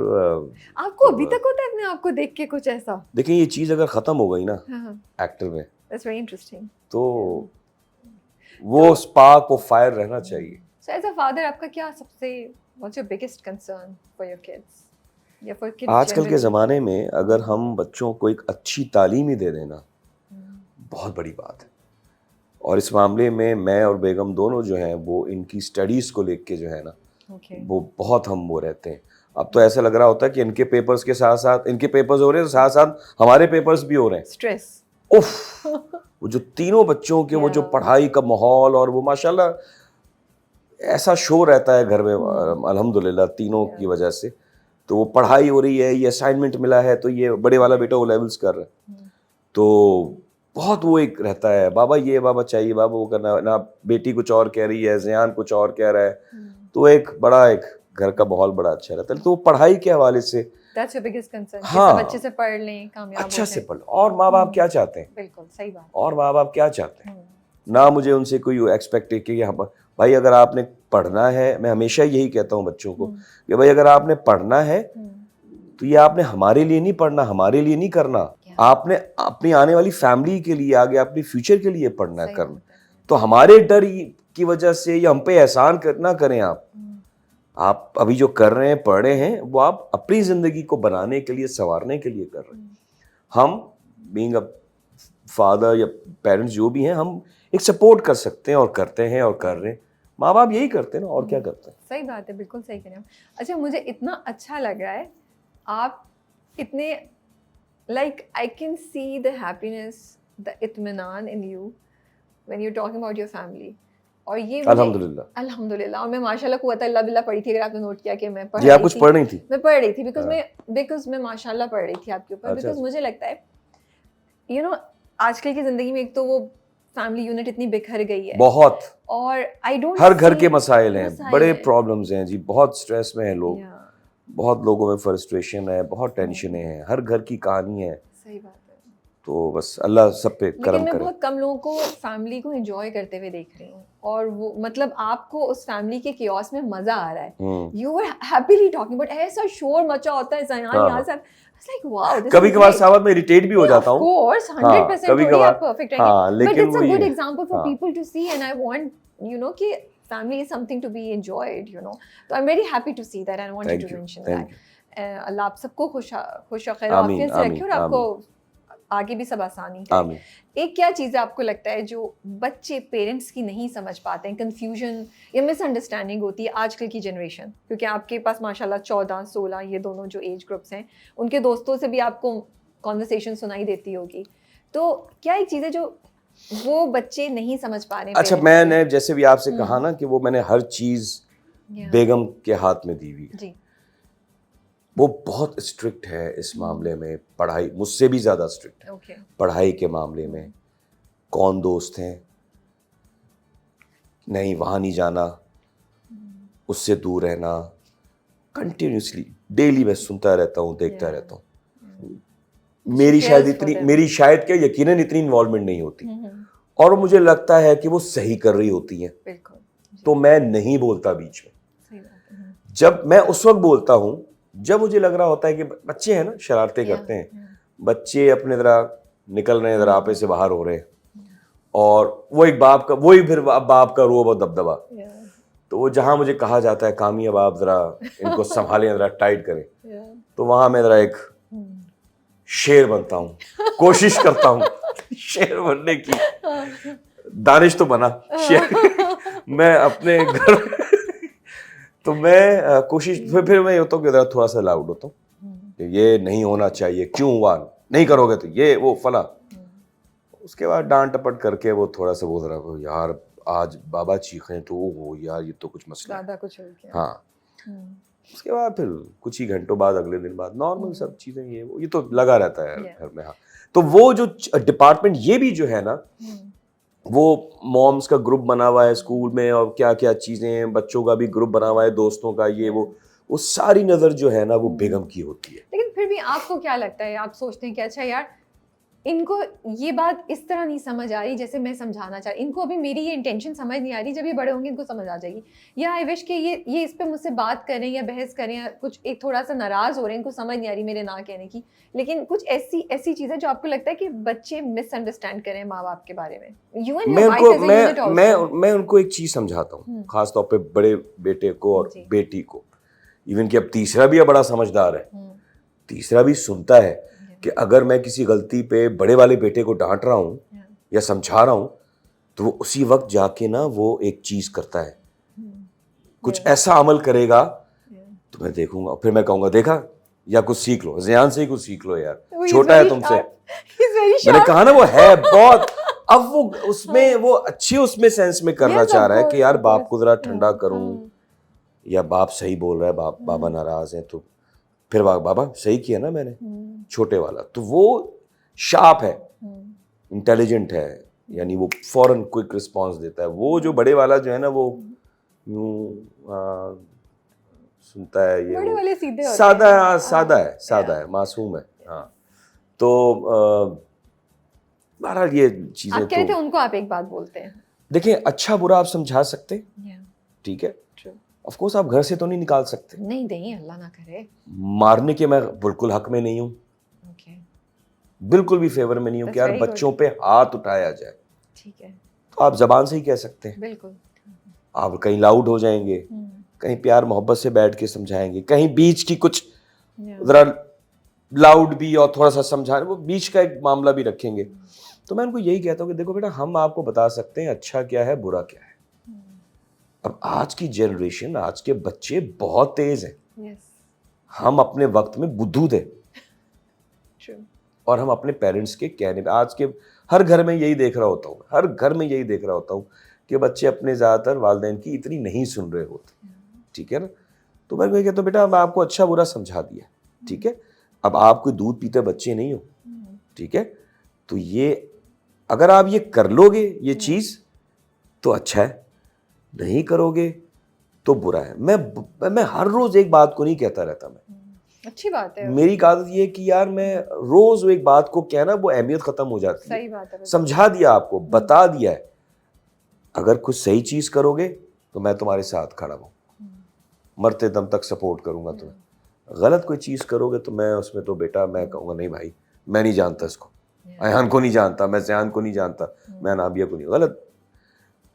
आपको अभी तक होता है अपने आप को देख के कुछ ऐसा? देखिए ये चीज अगर खत्म हो गई ना हाँ, एक्टर में, that's very interesting. तो वो स्पार्क, वो फायर रहना चाहिए। So as a father, आपका क्या सबसे what's your biggest concern for your kids? या for kids आजकल के generally? ज़माने में अगर हम बच्चों को एक अच्छी तालीम ही दे देना, बहुत बड़ी बात है। और इस मामले में मैं और बेगम दोनों जो हैं वो इनकी स्टडीज़ को लेके जो है ना ओके वो बहुत हम वो रहते हैं। अब तो ऐसा लग रहा होता है कि इनके पेपर्स के साथ साथ इनके पेपर्स हो रहे हैं, साथ साथ हमारे पेपर्स भी हो रहे हैं। स्ट्रेस उफ, वो जो तीनों बच्चों के वो जो Yeah. पढ़ाई का माहौल और वो माशाल्लाह ऐसा शो रहता है घर में अल्हम्दुलिल्लाह तीनों की वजह से। तो वो पढ़ाई हो रही है, ये असाइनमेंट मिला है, तो ये बड़े वाला बेटा वो लेवल्स कर रहा है, तो बहुत वो एक रहता है, बाबा ये बाबा चाहिए, बाबा वो करना ना, बेटी कुछ और कह रही है, ज़ियान कुछ और कह रहा है, तो एक बड़ा एक घर का माहौल बड़ा अच्छा रहता है। तो वो पढ़ाई के हवाले से दैट्स योर बिगेस्ट कंसर्न कि हाँ, सब अच्छे से पढ़ लें, कामयाब हो अच्छा से जाएं। पढ़, और माँ बाप क्या चाहते हैं, बिल्कुल सही बात। और माँ बाप क्या चाहते हैं, ना मुझे उनसे कोई एक्सपेक्ट है कि हम भाई अगर आपने पढ़ना है, मैं हमेशा यही कहता हूँ बच्चों को कि भाई अगर आपने पढ़ना है तो ये आपने हमारे लिए नहीं पढ़ना, हमारे लिए नहीं करना, आपने अपनी आने वाली फैमिली के लिए, आगे अपनी फ्यूचर के लिए पढ़ना है, करना। तो हमारे डर की वजह से या हम पे एहसान ना करें आप अभी जो कर रहे हैं, पढ़ रहे हैं, वो आप अपनी जिंदगी को बनाने के लिए, संवारने के लिए कर रहे हैं। हम बीइंग अ फादर या पेरेंट्स जो भी हैं, हम एक सपोर्ट कर सकते हैं और करते हैं और कर रहे हैं। माँ बाप यही करते हैं ना, और क्या करते हैं। सही बात है, बिल्कुल सही कह रहे हैं आप। अच्छा, मुझे इतना अच्छा लग रहा है, आप इतने like I can see the happiness, the इत्मीनान in you when you talking about your family. और ये अल्हम्दुलिल्लाह अल्हम्दुलिल्लाह। और मैं माशाल्लाह कुव्वत अल्लाह बिल्लाह पढ़ी थी, अगर आपने नोट किया कि मैं पढ़ जी, आप कुछ पढ़ रही थी? मैं पढ़ रही थी बिकॉज मैं माशाल्लाह पढ़ रही थी आपके ऊपर। अच्छा, बिकॉज मुझे लगता है यू नो आजकल की ज़िंदगी में एक तो वो फैमिली यूनिट इतनी बिखर गई है, बहुत, और आई डोंट हर घर के मसाइल हैं, बड़े प्रॉब्लम्स हैं जी, बहुत स्ट्रेस में हैं लोग, या बहुत लोगों में फ्रस्ट्रेशन है, बहुत टेंशनें हैं, हर घर की कहानी है। सही बात है। तो बस अल्लाह सब पे लेकिन करम मैं करे। बहुत कम लोगों को फैमिली को एंजॉय करते हुए देख रही हूँ, और वो मतलब आपको उस फैमिली के कियोस में मजा आ रहा है। You are happily talking, but ऐसा शोर मचा होता है ज़यान यहाँ से, it's like wow, this is कभी-कभार great. साहब मैं इरिटेट भी हो जाता Of हूँ। course, हाँ, 100% थोड़ी कभी-कभार आप perfect हाँ, रहेंगे, but लेकिन it's वो a ये good example for हाँ, people to see, and I want कि family is something to be enjoyed, So I'm very happy to see that, and I want you Thank to you, mention thank that. अल्लाह आप सबको खुश और खैर आमीन, आफियत से रखे, आमीन, और आपको आगे भी सब आसानी करे। आमीन। एक क्या चीज़ आपको लगता है जो बच्चे पेरेंट्स की नहीं समझ पाते हैं, कंफ्यूजन या मिसअंडरस्टैंडिंग होती है आजकल की जनरेशन, क्योंकि आपके पास माशाल्लाह 14-16 ये दोनों जो एज ग्रुप्स हैं, उनके दोस्तों से भी आपको कॉन्वर्सेशन सुनाई देती होगी, तो क्या एक चीज़ है जो वो बच्चे नहीं समझ पा रहे हैं? अच्छा, parents मैंने जैसे भी आपसे कहा ना कि वो मैंने हर चीज़ Yeah. बेगम के हाथ में दी हुई है। जी, वो बहुत स्ट्रिक्ट है इस मामले में, पढ़ाई मुझसे भी ज़्यादा स्ट्रिक्ट है ओके, पढ़ाई के मामले में। कौन दोस्त हैं, नहीं वहाँ नहीं जाना, उससे दूर रहना, कंटिन्यूसली डेली मैं सुनता रहता हूँ, देखता रहता हूँ। मेरी शायद क्या यकीनन इतनी इन्वॉल्वमेंट नहीं होती, और मुझे लगता है कि वो सही कर रही होती हैं, बिल्कुल, तो मैं नहीं बोलता बीच में। सही बात है। जब मैं उस वक्त बोलता हूँ जब मुझे लग रहा होता है कि बच्चे हैं ना, शरारतें करते हैं, बच्चे अपने तरह निकल रहे हैं, जरा आपे से बाहर हो रहे हैं, और वो एक बाप का, वही फिर बाप का रोब और दबदबा। तो वो जहाँ मुझे कहा जाता है कामी अब आप जरा इनको संभालें, जरा टाइट करें, तो वहां मैं जरा एक शेर बनता हूँ, कोशिश करता हूँ शेर बनने की, दानिश तो बना शेर मैं अपने घर तो मैं कोशिश फिर मैं ये होता हूँ कि जरा थोड़ा सा लाउड होता हूँ, ये नहीं होना चाहिए, क्यों हुआ, नहीं करोगे तो ये वो फला। उसके बाद डांट टपट करके वो थोड़ा सा बोल रहा है, यार आज बाबा चीखें तो वो यार ये तो कुछ मसला है, ज़्यादा कुछ हो गया। हाँ। उसके बाद फिर कुछ ही घंटों बाद, अगले दिन बाद नॉर्मल सब चीजें, ये तो लगा रहता है घर में। हाँ, तो वो जो डिपार्टमेंट ये भी जो है ना, वो मॉम्स का ग्रुप बना हुआ है स्कूल में, और क्या क्या चीजें हैं, बच्चों का भी ग्रुप बना हुआ है, दोस्तों का, ये वो सारी नजर जो है ना वो बेगम की होती है। लेकिन फिर भी आपको क्या लगता है, आप सोचते हैं कि अच्छा यार इनको ये बात इस तरह नहीं समझ आ रही जैसे मैं समझाना चाह रही, इनको अभी मेरी ये इंटेंशन समझ नहीं आ रही, जब ये बड़े होंगे इनको समझ आ जाएगी, या आई विश कि ये इस पे मुझसे बात करें या बहस करें, या कुछ एक थोड़ा सा नाराज हो रहे हैं, इनको समझ नहीं आ रही मेरे ना कहने की, लेकिन कुछ ऐसी चीजें जो आपको लगता है कि बच्चे मिसअंडरस्टैंड करें माँ बाप के बारे में। मैं उनको एक चीज समझाता हूँ, खास तौर पे बड़े बेटे को और बेटी को, इवन कि अब तीसरा भी बड़ा समझदार है, तीसरा भी सुनता है कि अगर मैं किसी गलती पे बड़े वाले बेटे को डांट रहा हूँ या समझा रहा हूँ, तो वो उसी वक्त जाके ना वो एक चीज करता है, कुछ ऐसा अमल करेगा तो मैं देखूंगा, फिर मैं कहूंगा देखा, या कुछ सीख लो, ज़ियान से ही कुछ सीख लो यार, छोटा है तुमसे। मैंने कहा ना वो है बहुत, अब वो उसमें वो अच्छे उसमें सेंस में करना चाह रहा है कि यार बाप को जरा ठंडा करूं, या बाप सही बोल रहा है, बाबा नाराज है, तो फिर बाबा सही किया ना मैंने, छोटे वाला तो वो शार्प है, इंटेलिजेंट है, यानी वो फौरन क्विक रिस्पॉन्स देता है। वो जो बड़े वाला जो है ना वो यूं सुनता है, ये बड़े वाले सीधे होते सादा हैं। सादा है, मासूम है। हाँ, तो बहरहाल ये चीजें आप कह रहे थे तो उनको आप एक बात बोलते हैं। देखिए, अच्छा बुरा आप समझा सकते, ठीक है, ऑफ कोर्स आप घर से तो नहीं निकाल सकते, नहीं अल्लाह ना करे, मारने के मैं बिल्कुल हक में नहीं हूँ, बिल्कुल भी फेवर में नहीं हूँ कि यार बच्चों पे हाथ उठाया जाए, ठीक है, तो आप जबान से ही कह सकते हैं, बिल्कुल। आप कहीं लाउड हो जाएंगे, कहीं प्यार मोहब्बत से बैठ के समझाएंगे, कहीं बीच की कुछ जरा लाउड भी और थोड़ा सा समझाने, वो बीच का एक मामला भी रखेंगे। तो मैं उनको यही कहता हूँ कि देखो बेटा, हम आपको बता सकते हैं अच्छा क्या है बुरा क्या है। अब आज की जनरेशन, आज के बच्चे बहुत तेज हैं, हम अपने वक्त में बुद्धू थे, और हम अपने पेरेंट्स के कहने पे, आज के हर घर में यही देख रहा होता हूँ, हर घर में यही देख रहा होता हूँ कि बच्चे अपने ज़्यादातर वालिदैन की इतनी नहीं सुन रहे होते, ठीक है ना। तो मैं कहता हूँ बेटा, मैं आपको अच्छा बुरा समझा दिया, ठीक है, अब आप कोई दूध पीते बच्चे नहीं हो, ठीक है, तो ये अगर आप ये कर लोगे ये चीज़ तो अच्छा है, नहीं करोगे तो बुरा है। मैं हर रोज़ एक बात को नहीं कहता रहता, मैं अच्छी बात है, मेरी आदत ये है कि यार मैं रोज एक बात को कहना, वो अहमियत खत्म हो जाती है। सही बात है, समझा दिया आपको, बता दिया है, अगर कुछ सही चीज करोगे तो मैं तुम्हारे साथ खड़ा हूँ, मरते दम तक सपोर्ट करूंगा तुम्हें, गलत कोई चीज करोगे तो मैं उसमें तो बेटा मैं कहूँगा नहीं भाई, मैं नहीं जानता इसको, अयान को नहीं जानता, मैं ज़यान को नहीं जानता, मैं नाबिया को नहीं, गलत।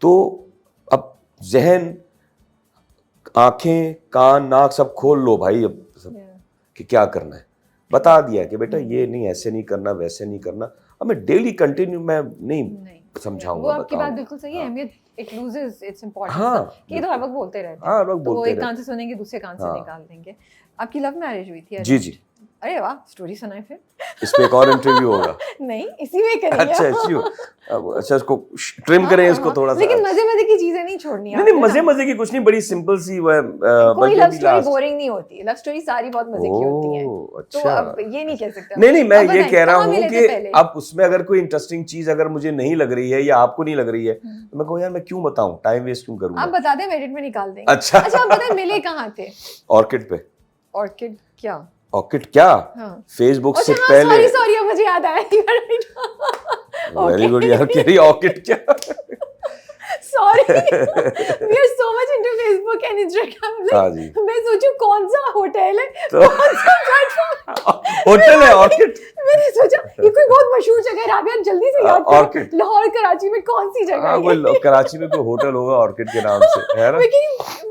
तो अब जहन, आंखें, कान, नाक सब खोल लो भाई, अब कि क्या करना है, बता दिया कि बेटा ये नहीं, ऐसे नहीं करना, वैसे नहीं करना। अब मैं डेली कंटिन्यू मैं नहीं समझाऊंगा, वो आपकी बात बिल्कुल सही है, अहमियत इट लूजेस इट्स इंपॉर्टेंस। हाँ, कि तो हर वक्त बोलते रहते हैं, हाँ, हर वक्त तो वो बोलते एक कान रहते से सुनेंगे दूसरे कान से निकाल देंगे। आपकी लव मैरिज हुई थी? जी जी। अरे वाह, स्टोरी सुनाए फिर। इस पे एक और इंटरव्यू होगा। नहीं, इसी में करेंगे। अच्छा अच्छा, इसको ट्रिम करें इसको थोड़ा सा, लेकिन मजे मजे की चीजें नहीं छोड़नी। नहीं मजे मजे की कुछ नहीं, बड़ी सिंपल सी वो है, कोई लव स्टोरी बोरिंग नहीं होती, लव स्टोरी सारी बहुत मजे की होती है। अच्छा, तो अब ये नहीं कह सकते। नहीं मैं ये कह रहा हूँ कि अब उसमें अगर कोई इंटरेस्टिंग चीज अगर मुझे नहीं लग रही है या आपको नहीं लग रही है तो मैं कहूँ यार मैं क्यों बताऊं, टाइम वेस्ट क्यों करूँ। आप बता दें, एडिट में निकाल देंगे। अच्छा आप बताएं मिले कहाँ थे? ऑर्किड पे। ऑर्किड क्या? ऑर्किड क्या? फेसबुक से पहले। सॉरी मुझे याद आया। वेरी गुड यार, कह रही ऑर्किड क्या? Sorry, we are so much into Facebook and Instagram. हाँ जी। मैं सोचूं कौन सा होटल है, तो कौन सा प्लेटफॉर्म होटल है ऑर्किड। मैंने सोचा ये कोई बहुत मशहूर जगह है, राबिया जल्दी से याद ऑर्किड। लाहौर कराची में कौन सी जगह है? वो कराची में कोई होटल होगा ऑर्किड के नाम से, है ना? लेकिन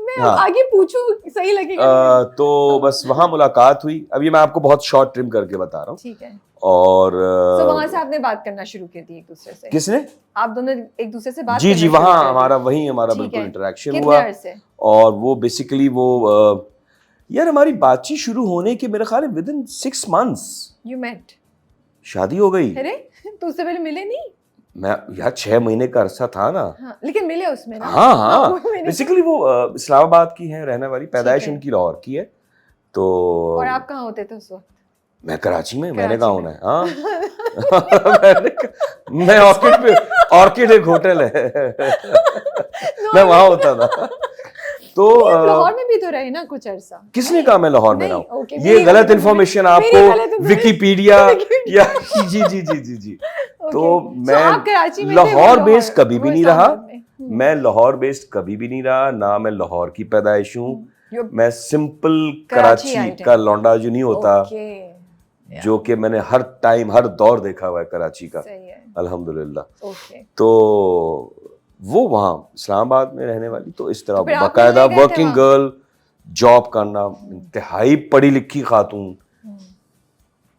मैं आगे पूछूं सही लगेगा। तो बस वहाँ मुलाकात हुई। अब ये मैं आपको बहुत शॉर्ट ट्रिम करके बता रहा हूँ, ठीक है। और तो वहां से आपने बात करना शुरू कर दी एक दूसरे से? किसने? आप दोनों एक दूसरे से बात? जी वहाँ हमारा बिल्कुल इंटरेक्शन हुआ। और वो बेसिकली वो यार हमारी बातचीत शुरू होने के मेरे ख्याल में within 6 months you met, शादी हो गई। अरे तो उससे पहले मिले नहीं? मैं यार 6 महीने का अरसा था ना। हाँ, लेकिन मिले उसमें ना? हाँ बेसिकली वो इस्लामाबाद की है रहने वाली, पैदाइश उनकी लाहौर की है। तो और आप कहाँ होते थे उस वक्त? मैं कराची में। मैंने कहा होना है, हाँ। मैं ऑर्किड एक होटल है मैं वहां होता था। तो लाहौर में भी तो रहे ना कुछ अरसा। किसने कहा मैं लाहौर में रहूं? ये गलत इन्फॉर्मेशन आपको विकिपीडिया या जी। तो मैं लाहौर बेस्ड कभी भी नहीं रहा, मैं लाहौर बेस्ड कभी भी नहीं रहा, ना मैं लाहौर की पैदाइश हूँ। मैं सिंपल कराची का लौंडा जो नहीं होता, जो कि मैंने हर टाइम हर दौर देखा हुआ है कराची का, अल्हम्दुलिल्लाह। तो वो वहाँ इस्लामाबाद में रहने वाली, तो इस तरह बाकायदा वर्किंग गर्ल, जॉब करना, इंतहाई पढ़ी लिखी खातून,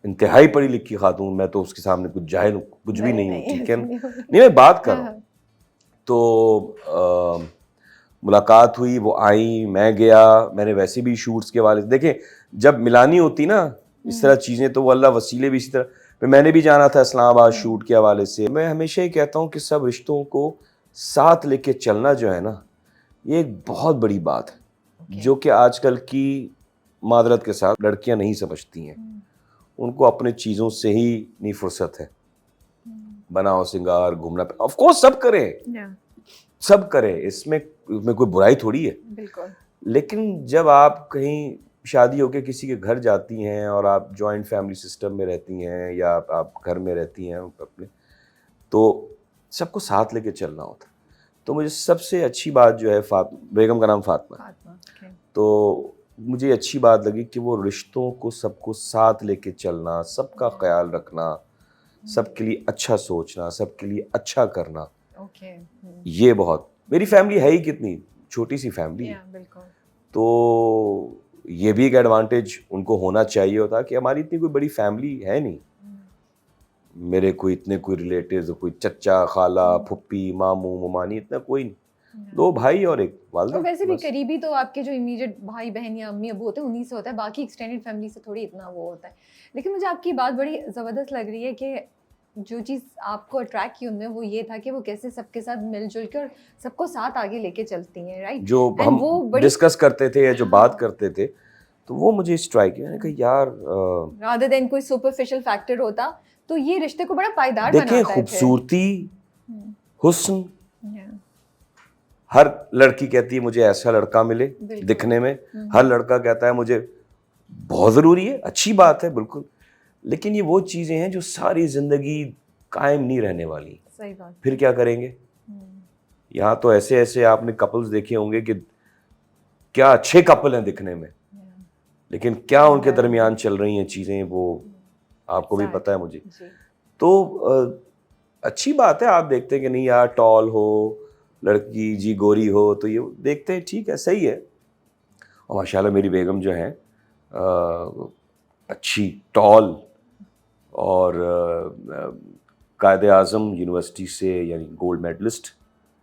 इंतहाई पढ़ी लिखी खातून। मैं तो उसके सामने कुछ जाहिल कुछ भी नहीं हूँ, ठीक है। नहीं मैं बात कर रहा हूँ तो मुलाकात हुई, वो आई, मैं गया, मैंने वैसे भी शूट्स के वाले देखे, जब मिलानी होती ना इस तरह चीज़ें, तो वो अल्लाह वसीले भी इसी तरह। फिर मैंने भी जाना था इस्लामाबाद शूट के हवाले से। मैं हमेशा ही कहता हूँ कि सब रिश्तों को साथ लेके चलना जो है ना, ये एक बहुत बड़ी बात है, जो कि आजकल की मादरत के साथ लड़कियां नहीं समझती हैं। उनको अपने चीज़ों से ही नहीं फुर्सत है, बनाओ सिंगार, घूमना, ऑफ कोर्स सब करें, सब करें, इसमें कोई बुराई थोड़ी है। बिल्कुल। लेकिन जब आप कहीं शादी होके किसी के घर जाती हैं और आप जॉइंट फैमिली सिस्टम में रहती हैं या आप घर में रहती हैं अपने, तो सबको साथ लेके चलना होता है। तो मुझे सबसे अच्छी बात जो है, बेगम का नाम फातिमा, तो मुझे अच्छी बात लगी कि वो रिश्तों को सबको साथ लेके चलना, सबका ख्याल रखना, सबके लिए अच्छा सोचना, सबके लिए अच्छा करना, ये बहुत। मेरी फैमिली है ही कितनी छोटी सी फैमिली है, तो ये भी एक एडवांटेज उनको होना चाहिए होता कि हमारी इतनी कोई बड़ी फैमिली है नहीं। मेरे कोई रिलेटिव्स, कोई चचा, खाला, फुप्पी, मामू, ममानी, इतना कोई नहीं। 2 भाई और एक वालदा। और वैसे भी करीबी तो आपके जो इमीडिएट भाई बहन या अम्मी अबू होते हैं उन्हीं से होता है, बाकी एक्सटेंडेड फैमिली से थोड़ी इतना वो होता है। लेकिन मुझे आपकी बात बड़ी ज़बरदस्त लग रही है कि जो चीज़ आपको अट्रैक्ट की उनमें वो ये था कि वो कैसे सबके साथ मिलजुल के और सबको साथ आगे लेके चलती हैं, राइट? जो हम डिस्कस करते थे या जो बात करते थे, तो वो मुझे स्ट्राइक किया। मैंने कहा यार, रादर देन कोई सुपरफिशियल फैक्टर होता तो ये रिश्ते को बड़ा पायदार बनाता है। देखिए, खूबसूरती, हुस्न, हर लड़की कहती है मुझे ऐसा लड़का मिले दिखने में, हर लड़का कहता है मुझे, बहुत ज़रूरी है, अच्छी बात है बिल्कुल, लेकिन ये वो चीज़ें हैं जो सारी ज़िंदगी कायम नहीं रहने वाली। सही बात। फिर क्या करेंगे? यहाँ तो ऐसे ऐसे आपने कपल्स देखे होंगे कि क्या अच्छे कपल हैं दिखने में, लेकिन क्या उनके दरमियान चल रही हैं चीज़ें, वो आपको भी पता है, मुझे। तो अच्छी बात है, आप देखते हैं कि नहीं यार, टॉल हो लड़की, जी गोरी हो, तो ये देखते हैं, ठीक है, सही है। और माशाल्लाह मेरी बेगम जो है अच्छी, टॉल, और कायदे आज़म यूनिवर्सिटी से, यानी gold medalist.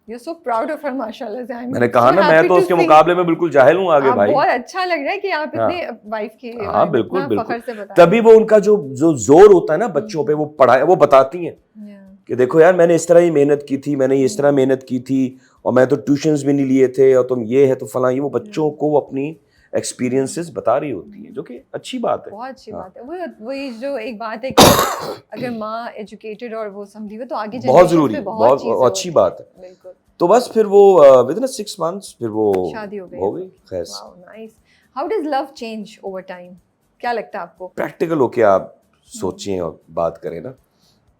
You're so proud of her, माशाल्लाह से। मैंने कहा ना, मैं तो उसके मुकाबले में बिल्कुल जाहिल हूँ आगे भाई। बहुत अच्छा लग रहा है कि आप इतने वाइफ के, हाँ बिल्कुल बिल्कुल। तभी वो उनका जो जोर होता है ना बच्चों पे, वो पढ़ाए, वो बताती हैं कि देखो यार, मैंने इस तरह ही मेहनत की थी, मैंने इस तरह मेहनत की थी, और मैं तो ट्यूशंस भी नहीं लिए थे, और तुम ये है तो फलां, ये वो बच्चों को अपनी एक्सपीरियंसेस बता रही होती है, जो कि अच्छी बात है। बहुत अच्छी बात है। वही जो एक बात है कि अगर माँ एजुकेटेड और वो समझी हुई तो आगे बहुत जरूरी है, बहुत अच्छी बात है। बिल्कुल। तो बस फिर वो विदिन 6 मंथ्स फिर वो शादी हो गई। खैर। Wow, nice. How does love change over time? क्या लगता है आपको? प्रैक्टिकल होके आप सोचें और बात करें ना,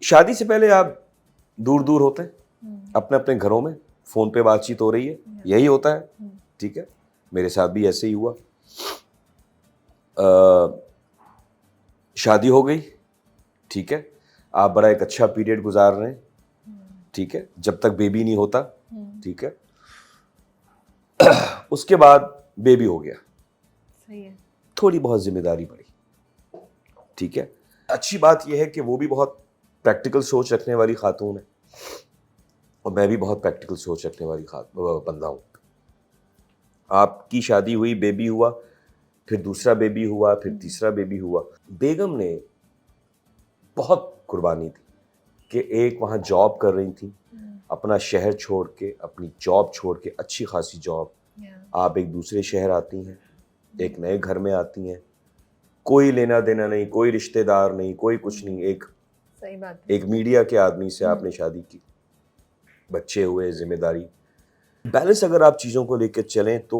शादी से पहले आप दूर दूर होते हैं, अपने अपने घरों में, फोन पे बातचीत हो रही है, यही होता है, ठीक है। मेरे साथ भी ऐसे ही हुआ। शादी हो गई, ठीक है, आप बड़ा एक अच्छा पीरियड गुजार रहे हैं, ठीक है, जब तक बेबी नहीं होता, ठीक है। उसके बाद बेबी हो गया, सही है, थोड़ी बहुत जिम्मेदारी बढ़ी, ठीक है। अच्छी बात यह है कि वो भी बहुत प्रैक्टिकल सोच रखने वाली खातून है, और मैं भी बहुत प्रैक्टिकल सोच रखने वाली बंदा हूँ। आपकी शादी हुई, बेबी हुआ, फिर दूसरा बेबी हुआ, फिर तीसरा बेबी हुआ। बेगम ने बहुत कुर्बानी दी कि एक वहाँ जॉब कर रही थी, अपना शहर छोड़ के, अपनी जॉब छोड़ के, अच्छी खासी जॉब, आप एक दूसरे शहर आती हैं, एक नए घर में आती हैं, कोई लेना देना नहीं, कोई रिश्तेदार नहीं, कोई कुछ नहीं, एक सही बात है, एक मीडिया के आदमी से आपने शादी की, बच्चे हुए, जिम्मेदारी, बैलेंस अगर आप चीज़ों को लेकर चलें तो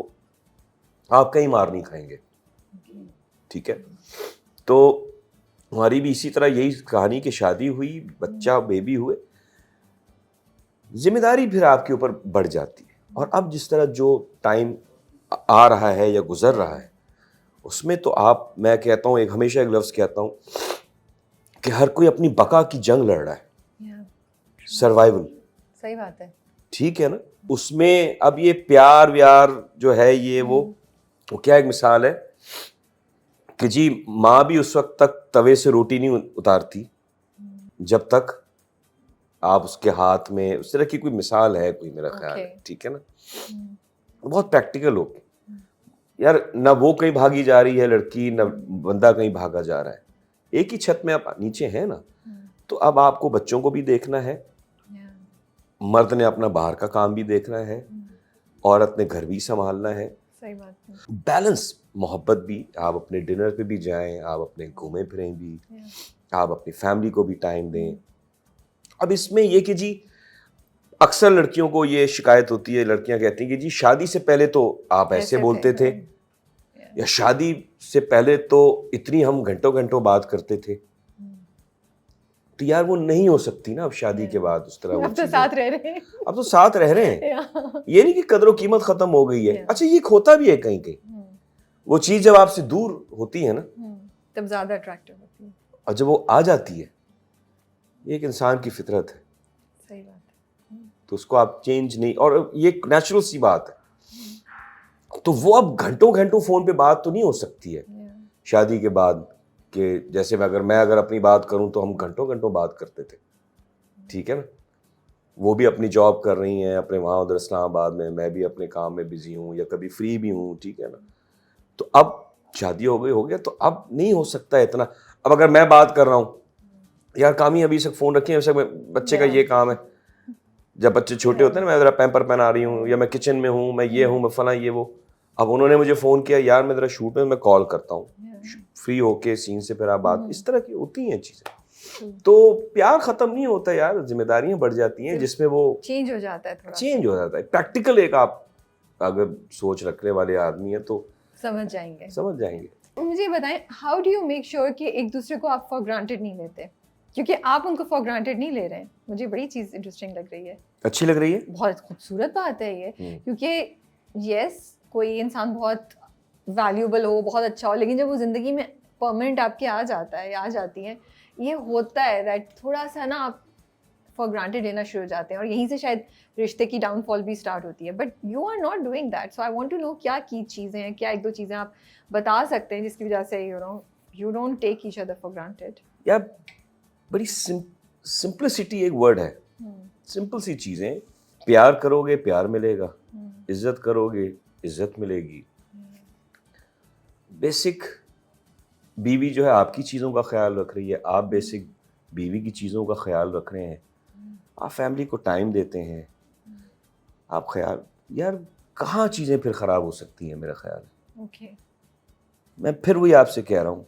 आप कहीं मार नहीं खाएंगे, ठीक है। तो हमारी भी इसी तरह यही कहानी कि शादी हुई, बच्चा, बेबी हुए, जिम्मेदारी फिर आपके ऊपर बढ़ जाती है। और अब जिस तरह जो टाइम आ रहा है या गुजर रहा है, उसमें तो आप, मैं कहता हूँ, एक हमेशा एक लफ्ज़ कहता हूँ कि हर कोई अपनी बका की जंग लड़ रहा है, सर्वाइवल। सही बात है, ठीक है ना। उसमें अब ये प्यार व्यार जो है, ये वो क्या एक मिसाल है कि जी, माँ भी उस वक्त तक तवे से रोटी नहीं उतारती जब तक आप उसके हाथ में, उस तरह की कोई मिसाल है कोई, मेरा ख्याल है, Okay. ठीक है ना, बहुत प्रैक्टिकल हो यार, ना वो कहीं भागी जा रही है लड़की, ना बंदा कहीं भागा जा रहा है, एक ही छत में आप नीचे हैं ना, तो अब आपको बच्चों को भी देखना है, Yeah. मर्द ने अपना बाहर का काम भी देखना है, औरत ने घर भी संभालना है, सही बात है। बैलेंस, मोहब्बत भी, आप अपने डिनर पे भी जाएं, आप अपने घूमें फिरें भी, Yeah. आप अपनी फैमिली को भी टाइम दें। अब इसमें ये कि जी, अक्सर लड़कियों को ये शिकायत होती है, लड़कियां कहती हैं कि जी शादी से पहले तो आप ऐसे बोलते थे, या शादी से पहले तो इतनी हम घंटों घंटों बात करते थे। तो यार वो नहीं हो सकती ना अब शादी के बाद उस तरह वो अब तो चीजें। साथ रह रहे हैं। अब तो साथ रह रहे हैं, Yeah. ये नहीं कि कदर कीमत खत्म हो गई है। अच्छा, ये खोता भी है कहीं कहीं, वो चीज जब आपसे दूर होती है ना, तब ज्यादा अट्रैक्टिव होती है। और जब वो आ जाती है, ये एक इंसान की फितरत है, सही बात है। तो उसको आप चेंज नहीं, और ये एक नेचुरल सी बात है। तो वो अब घंटों घंटों फोन पे बात तो नहीं हो सकती है Yeah. शादी के बाद, कि जैसे मैं अगर अपनी बात करूं तो हम घंटों घंटों बात करते थे, ठीक है ना, वो भी अपनी जॉब कर रही हैं अपने वहाँ उधर इस्लामाबाद में, मैं भी अपने काम में बिजी हूँ या कभी फ्री भी हूँ, ठीक है ना। तो अब शादी हो गया, तो अब नहीं हो सकता इतना। अब अगर मैं बात कर रहा हूँ, यार कामी अभी तक फोन रखे हैं, बच्चे का ये काम है, जब बच्चे छोटे होते हैं ना, मैं जरा पैम्पर पहना रही हूँ, या मैं किचन में हूँ, मैं ये हूँ, मैं फला ये वो। अब उन्होंने मुझे फोन किया, यार मैं जरा शूट में, मैं कॉल करता हूँ, फ्री होके सीन से फिर आप बात, इस तरह की होती हैं चीजें। तो प्यार खत्म नहीं होता यार, जिम्मेदारियां बढ़ जाती हैं, जिसमें वो चेंज हो जाता है, थोड़ा चेंज हो जाता है। प्रैक्टिकल एक आप अगर सोच रखने वाले आदमी है तो समझ जाएंगे। मुझे बताएं, how do you make sure कि एक दूसरे को आप फॉर ग्रांटेड नहीं लेते, क्योंकि आप उनको फॉर ग्रांटेड नहीं ले रहे हैं। मुझे बड़ी चीज़ इंटरेस्टिंग लग रही है, अच्छी लग रही है, बहुत खूबसूरत बात है ये, क्योंकि यस, कोई इंसान बहुत वैल्यूबल हो, बहुत अच्छा हो, लेकिन जब वो ज़िंदगी में परमानेंट आपके आ जाता है या आ जाती है, ये होता है दैट थोड़ा सा ना आप फॉर ग्रांटेड लेना शुरू हो जाते हैं, और यहीं से शायद रिश्ते की डाउनफॉल भी स्टार्ट होती है। But you are not doing that, so I want to know क्या की चीज़ें हैं, क्या एक दो चीज़ें आप बता सकते हैं जिसकी वजह से you don't take each other for granted. यार बड़ी सिंपलिसिटी एक वर्ड है, सिंपल सी चीजें, प्यार करोगे प्यार मिलेगा, इज्जत करोगे इज्जत मिलेगी। बेसिक बीवी जो है आपकी चीज़ों का ख्याल रख रही है, आप बेसिक बीवी की चीज़ों का ख्याल रख रहे हैं, आप फैमिली को टाइम देते हैं, आप ख्याल, यार कहाँ चीज़ें फिर ख़राब हो सकती हैं मेरा ख्याल है। ओके, मैं फिर वही आपसे कह रहा हूँ,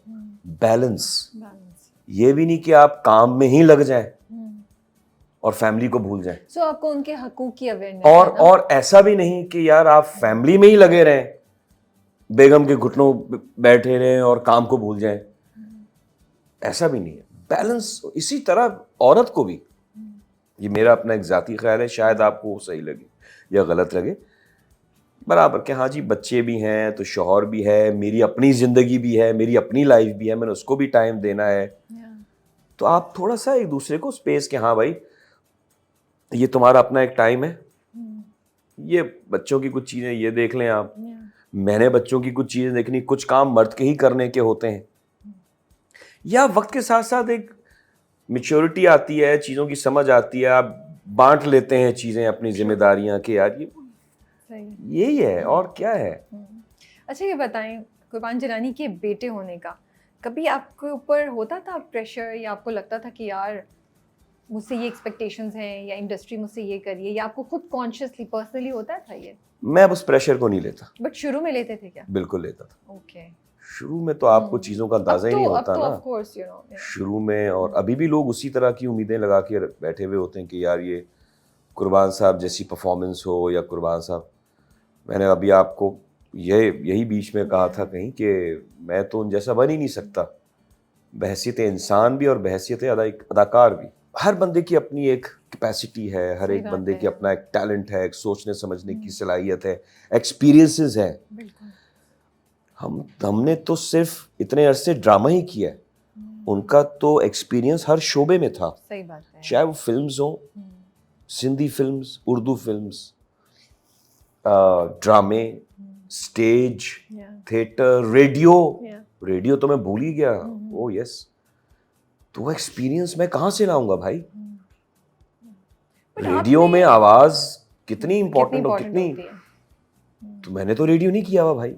बैलेंस, ये भी नहीं कि आप काम में ही लग जाएं और फैमिली को भूल जाएं। सो आपको उनके हकूक की अवेयरनेस और ऐसा भी नहीं कि यार आप फैमिली में ही लगे रहें, बेगम के घुटनों बैठे रहें और काम को भूल जाएं, ऐसा भी नहीं है। बैलेंस इसी तरह औरत को भी, ये मेरा अपना एक जाती ख्याल है, शायद आपको सही लगे या गलत लगे, बराबर के हाँ जी, बच्चे भी हैं तो शौहर भी है, मेरी अपनी ज़िंदगी भी है, मेरी अपनी लाइफ भी है, मैंने उसको भी टाइम देना है। तो आप थोड़ा सा एक दूसरे को स्पेस के, हाँ भाई ये तुम्हारा अपना एक टाइम है, ये बच्चों की कुछ चीज़ें ये देख लें आप, मैंने बच्चों की कुछ चीज़ें देखनी, कुछ काम मर्द के ही करने के होते हैं। या वक्त के साथ साथ एक मैच्योरिटी आती है, चीज़ों की समझ आती है, आप बांट लेते हैं चीज़ें, अपनी जिम्मेदारियां कि यार ये यही है और क्या है। अच्छा ये बताएं, कुर्बान जलानी के बेटे होने का कभी आपके ऊपर होता था प्रेशर, या आपको लगता था कि यार मुझसे ये एक्सपेक्टेशंस हैं, या इंडस्ट्री मुझसे ये करिए, या आपको खुद कॉन्शियसली पर्सनली होता था ये? मैं उस प्रेशर को नहीं लेता। बट शुरू में लेते थे क्या? बिल्कुल लेता था। ओके। शुरू में तो आपको चीज़ों का अंदाजा ही नहीं होता ना, ऑफ कोर्स यू नो शुरू में। और अभी भी लोग उसी तरह की उम्मीदें लगा के बैठे हुए होते हैं कि यार ये कुर्बान साहब जैसी परफॉर्मेंस हो, या कुर्बान साहब, मैंने अभी आपको यही बीच में कहा था कहीं कि मैं तो उन जैसा बन ही नहीं सकता, बहैसियत इंसान भी और बहैसियत अदाकार भी। हर बंदे की अपनी एक कैपेसिटी है, हर एक बंदे की अपना एक टैलेंट है, एक सोचने समझने की सलाहियत है, एक्सपीरियंसेस हैं। हमने तो सिर्फ इतने अरसे ड्रामा ही किया है, उनका तो एक्सपीरियंस हर शोबे में था। सही बात है। चाहे वो फिल्म्स हो, सिंधी फिल्म्स, उर्दू फिल्म्स, ड्रामे, स्टेज, थिएटर, रेडियो तो मैं भूल ही गया। ओ यस, तो वो एक्सपीरियंस मैं कहाँ से लाऊंगा भाई? रेडियो में आवाज कितनी इंपॉर्टेंट और important कितनी, होती है। तो मैंने तो रेडियो नहीं किया हुआ भाई,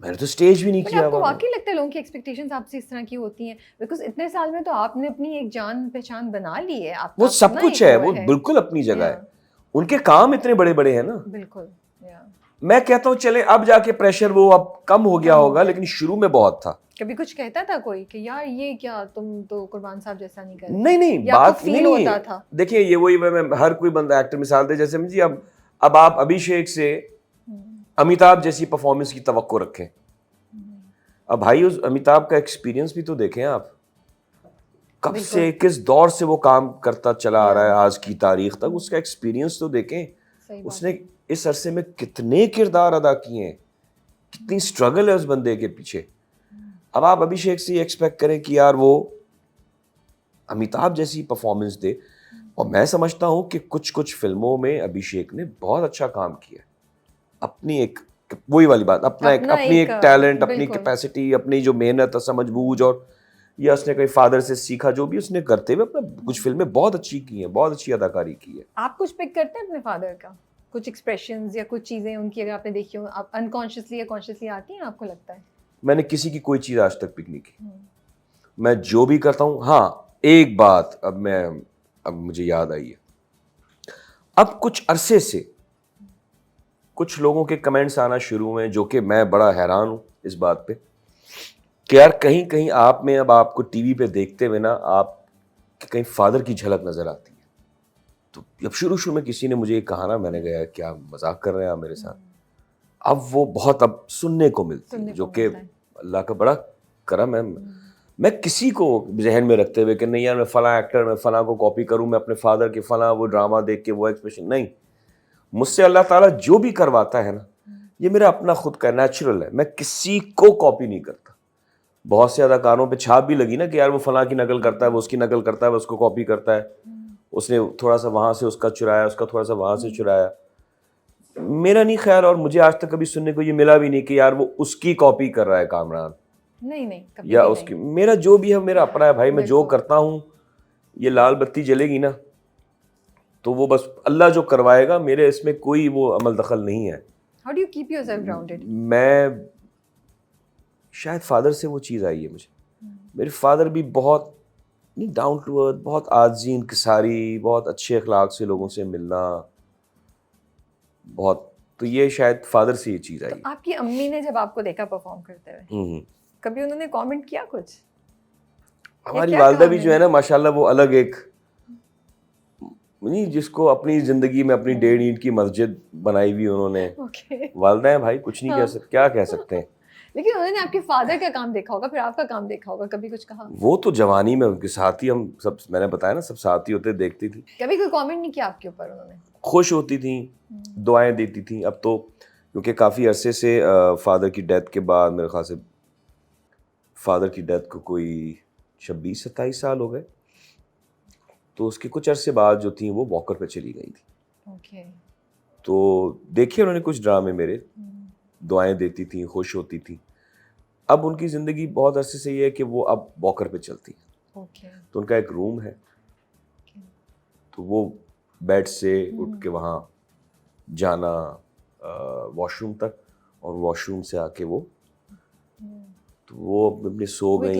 मैंने तो स्टेज भी नहीं बट किया आपको हुआ। वाकई लगता है लोगों की एक्सपेक्टेशंस आपसे इस तरह की होती हैं? बिकॉज इतने साल में तो आपने अपनी एक जान पहचान बना ली है, आपका वो सब अपना कुछ एक है, वो वो बिल्कुल अपनी जगह है, Yeah, उनके काम इतने बड़े बड़े हैं ना। बिल्कुल। Yeah. मैं कहता हूँ चले अब जाके प्रेशर वो अब कम हो गया होगा, लेकिन शुरू में बहुत था। कभी कुछ कहता था कोई कि यार ये क्या, तुम तो कुर्बान साहब जैसा नहीं कर रहे? नहीं नहीं, या आपको बात फील नहीं होता था? देखिए ये वही मैं हर कोई बंदा एक्टर मिसाल दे, जैसे जी अब आप अभिषेक से अमिताभ जैसी परफॉर्मेंस की तवक्को रखें। अब भाई उस अमिताभ का एक्सपीरियंस भी तो देखें आप, कब से किस दौर से वो काम करता चला आ रहा है आज की तारीख तक, उसका एक्सपीरियंस तो देखें। सही बात उसने इस अरसे में कितने किरदार अदा किए हैं, कितनी स्ट्रगल है उस बंदे के पीछे। अब आप अभिषेक से एक्सपेक्ट करें कि यार वो अमिताभ जैसी परफॉर्मेंस दे, और मैं समझता हूं कि कुछ कुछ फिल्मों में अभिषेक ने बहुत अच्छा काम किया, अपनी एक वही वाली बात, अपनी एक टैलेंट, अपनी कैपेसिटी, अपनी जो मेहनत समझबूझ, और या उसने कोई फादर से सीखा, जो भी उसने करते हुए अपना कुछ फिल्में बहुत अच्छी की हैं, बहुत अच्छी अदाकारी की है। आप कुछ पिक करते हैं अपने फादर का, कुछ एक्सप्रेशंस या कुछ चीजें उनकी अगर आपने देखी हो, आप अनकॉन्शियसली या कॉन्शियसली आती हैं, आपको लगता है? मैंने किसी की कोई चीज आज तक पिक नहीं की, मैं जो भी करता हूँ। हाँ एक बात अब मुझे याद आई है, अब कुछ अरसे से कुछ लोगों के कमेंट्स आना शुरू हुए, जो कि मैं बड़ा हैरान हूं इस बात पे कि यार कहीं कहीं आप में, अब आपको टीवी पे देखते हुए ना, आप कहीं फादर की झलक नजर आती है। तो जब शुरू में किसी ने मुझे ये कहा ना, मैंने कहा क्या मजाक कर रहे हैं आप मेरे साथ। अब वो बहुत अब सुनने को मिलती है, जो कि अल्लाह का बड़ा करम है। मैं किसी को जहन में रखते हुए कि नहीं यार मैं फला एक्टर, मैं फला को कॉपी करूं, मैं अपने फादर के फला वो ड्रामा देख के वो एक्सप्रेशन, नहीं, मुझसे अल्लाह ताला जो भी करवाता है ना, ये मेरा अपना खुद का नेचुरल है, मैं किसी को कॉपी नहीं करता। बहुत से अदाकारों पे छाप भी लगी ना कि यार वो फला की नकल करता है, वो उसकी नकल करता है, वो उसको कॉपी करता है, उसने थोड़ा सा वहां से उसका चुराया, उसका थोड़ा सा वहां से चुराया। मेरा नहीं ख्याल, और मुझे आज तक कभी सुनने को ये मिला भी नहीं कि यार वो उसकी कॉपी कर रहा है कामरान, नहीं कभी या भी उसकी। मेरा जो भी है मेरा अपना है भाई, मैं जो करता हूँ, ये लाल बत्ती जलेगी ना तो वो बस अल्लाह जो करवाएगा, मेरे इसमें कोई वो अमल दखल नहीं है। How do you keep yourself grounded? मैं शायद फादर से वो चीज़ आई है मुझे। मेरे फादर भी बहुत नहीं डाउन टू अर्थ, बहुत आजी इंकिसारी, बहुत अच्छे अखलाक से लोगों से मिलना, बहुत, तो ये शायद फादर से ये चीज़ आई। तो आपकी अम्मी ने जब आपको देखा परफॉर्म करते हुए, कभी उन्होंने कमेंट किया कुछ? हमारी वालदा भी जो है ना माशाल्लाह, वो अलग एक नहीं, जिसको अपनी जिंदगी में अपनी 1.5 ईंट की मस्जिद बनाई हुई उन्होंने। वालदा है भाई, कुछ नहीं क्या कह सकते हैं। लेकिन उन्होंने आपके फादर का काम देखा होगा, फिर आपका काम देखा होगा, कभी कुछ कहा? वो तो जवानी में उनके साथ ही हम सब, मैंने बताया ना, सब साथ ही होते, देखती थी। कभी कोई कमेंट नहीं किया आपके ऊपर उन्होंने? खुश होती थी, दुआएं देती थी। अब तो क्योंकि काफ़ी अरसे से फादर की डेथ के बाद, मेरे ख्याल से फादर की डेथ को कोई 26-27 साल हो गए, तो उसके कुछ अरसे बाद जो थी वो वॉकर पे चली गई थी। तो देखिए उन्होंने कुछ ड्रामे मेरे, दुआएं देती थी, खुश होती थी। अब उनकी ज़िंदगी बहुत अरसे से ये है कि वो अब वॉकर पे चलती है। तो उनका एक रूम है, तो वो बेड से उठ के वहाँ जाना वॉशरूम तक, और वॉशरूम से आके वो तो वो अपने सो गई, एक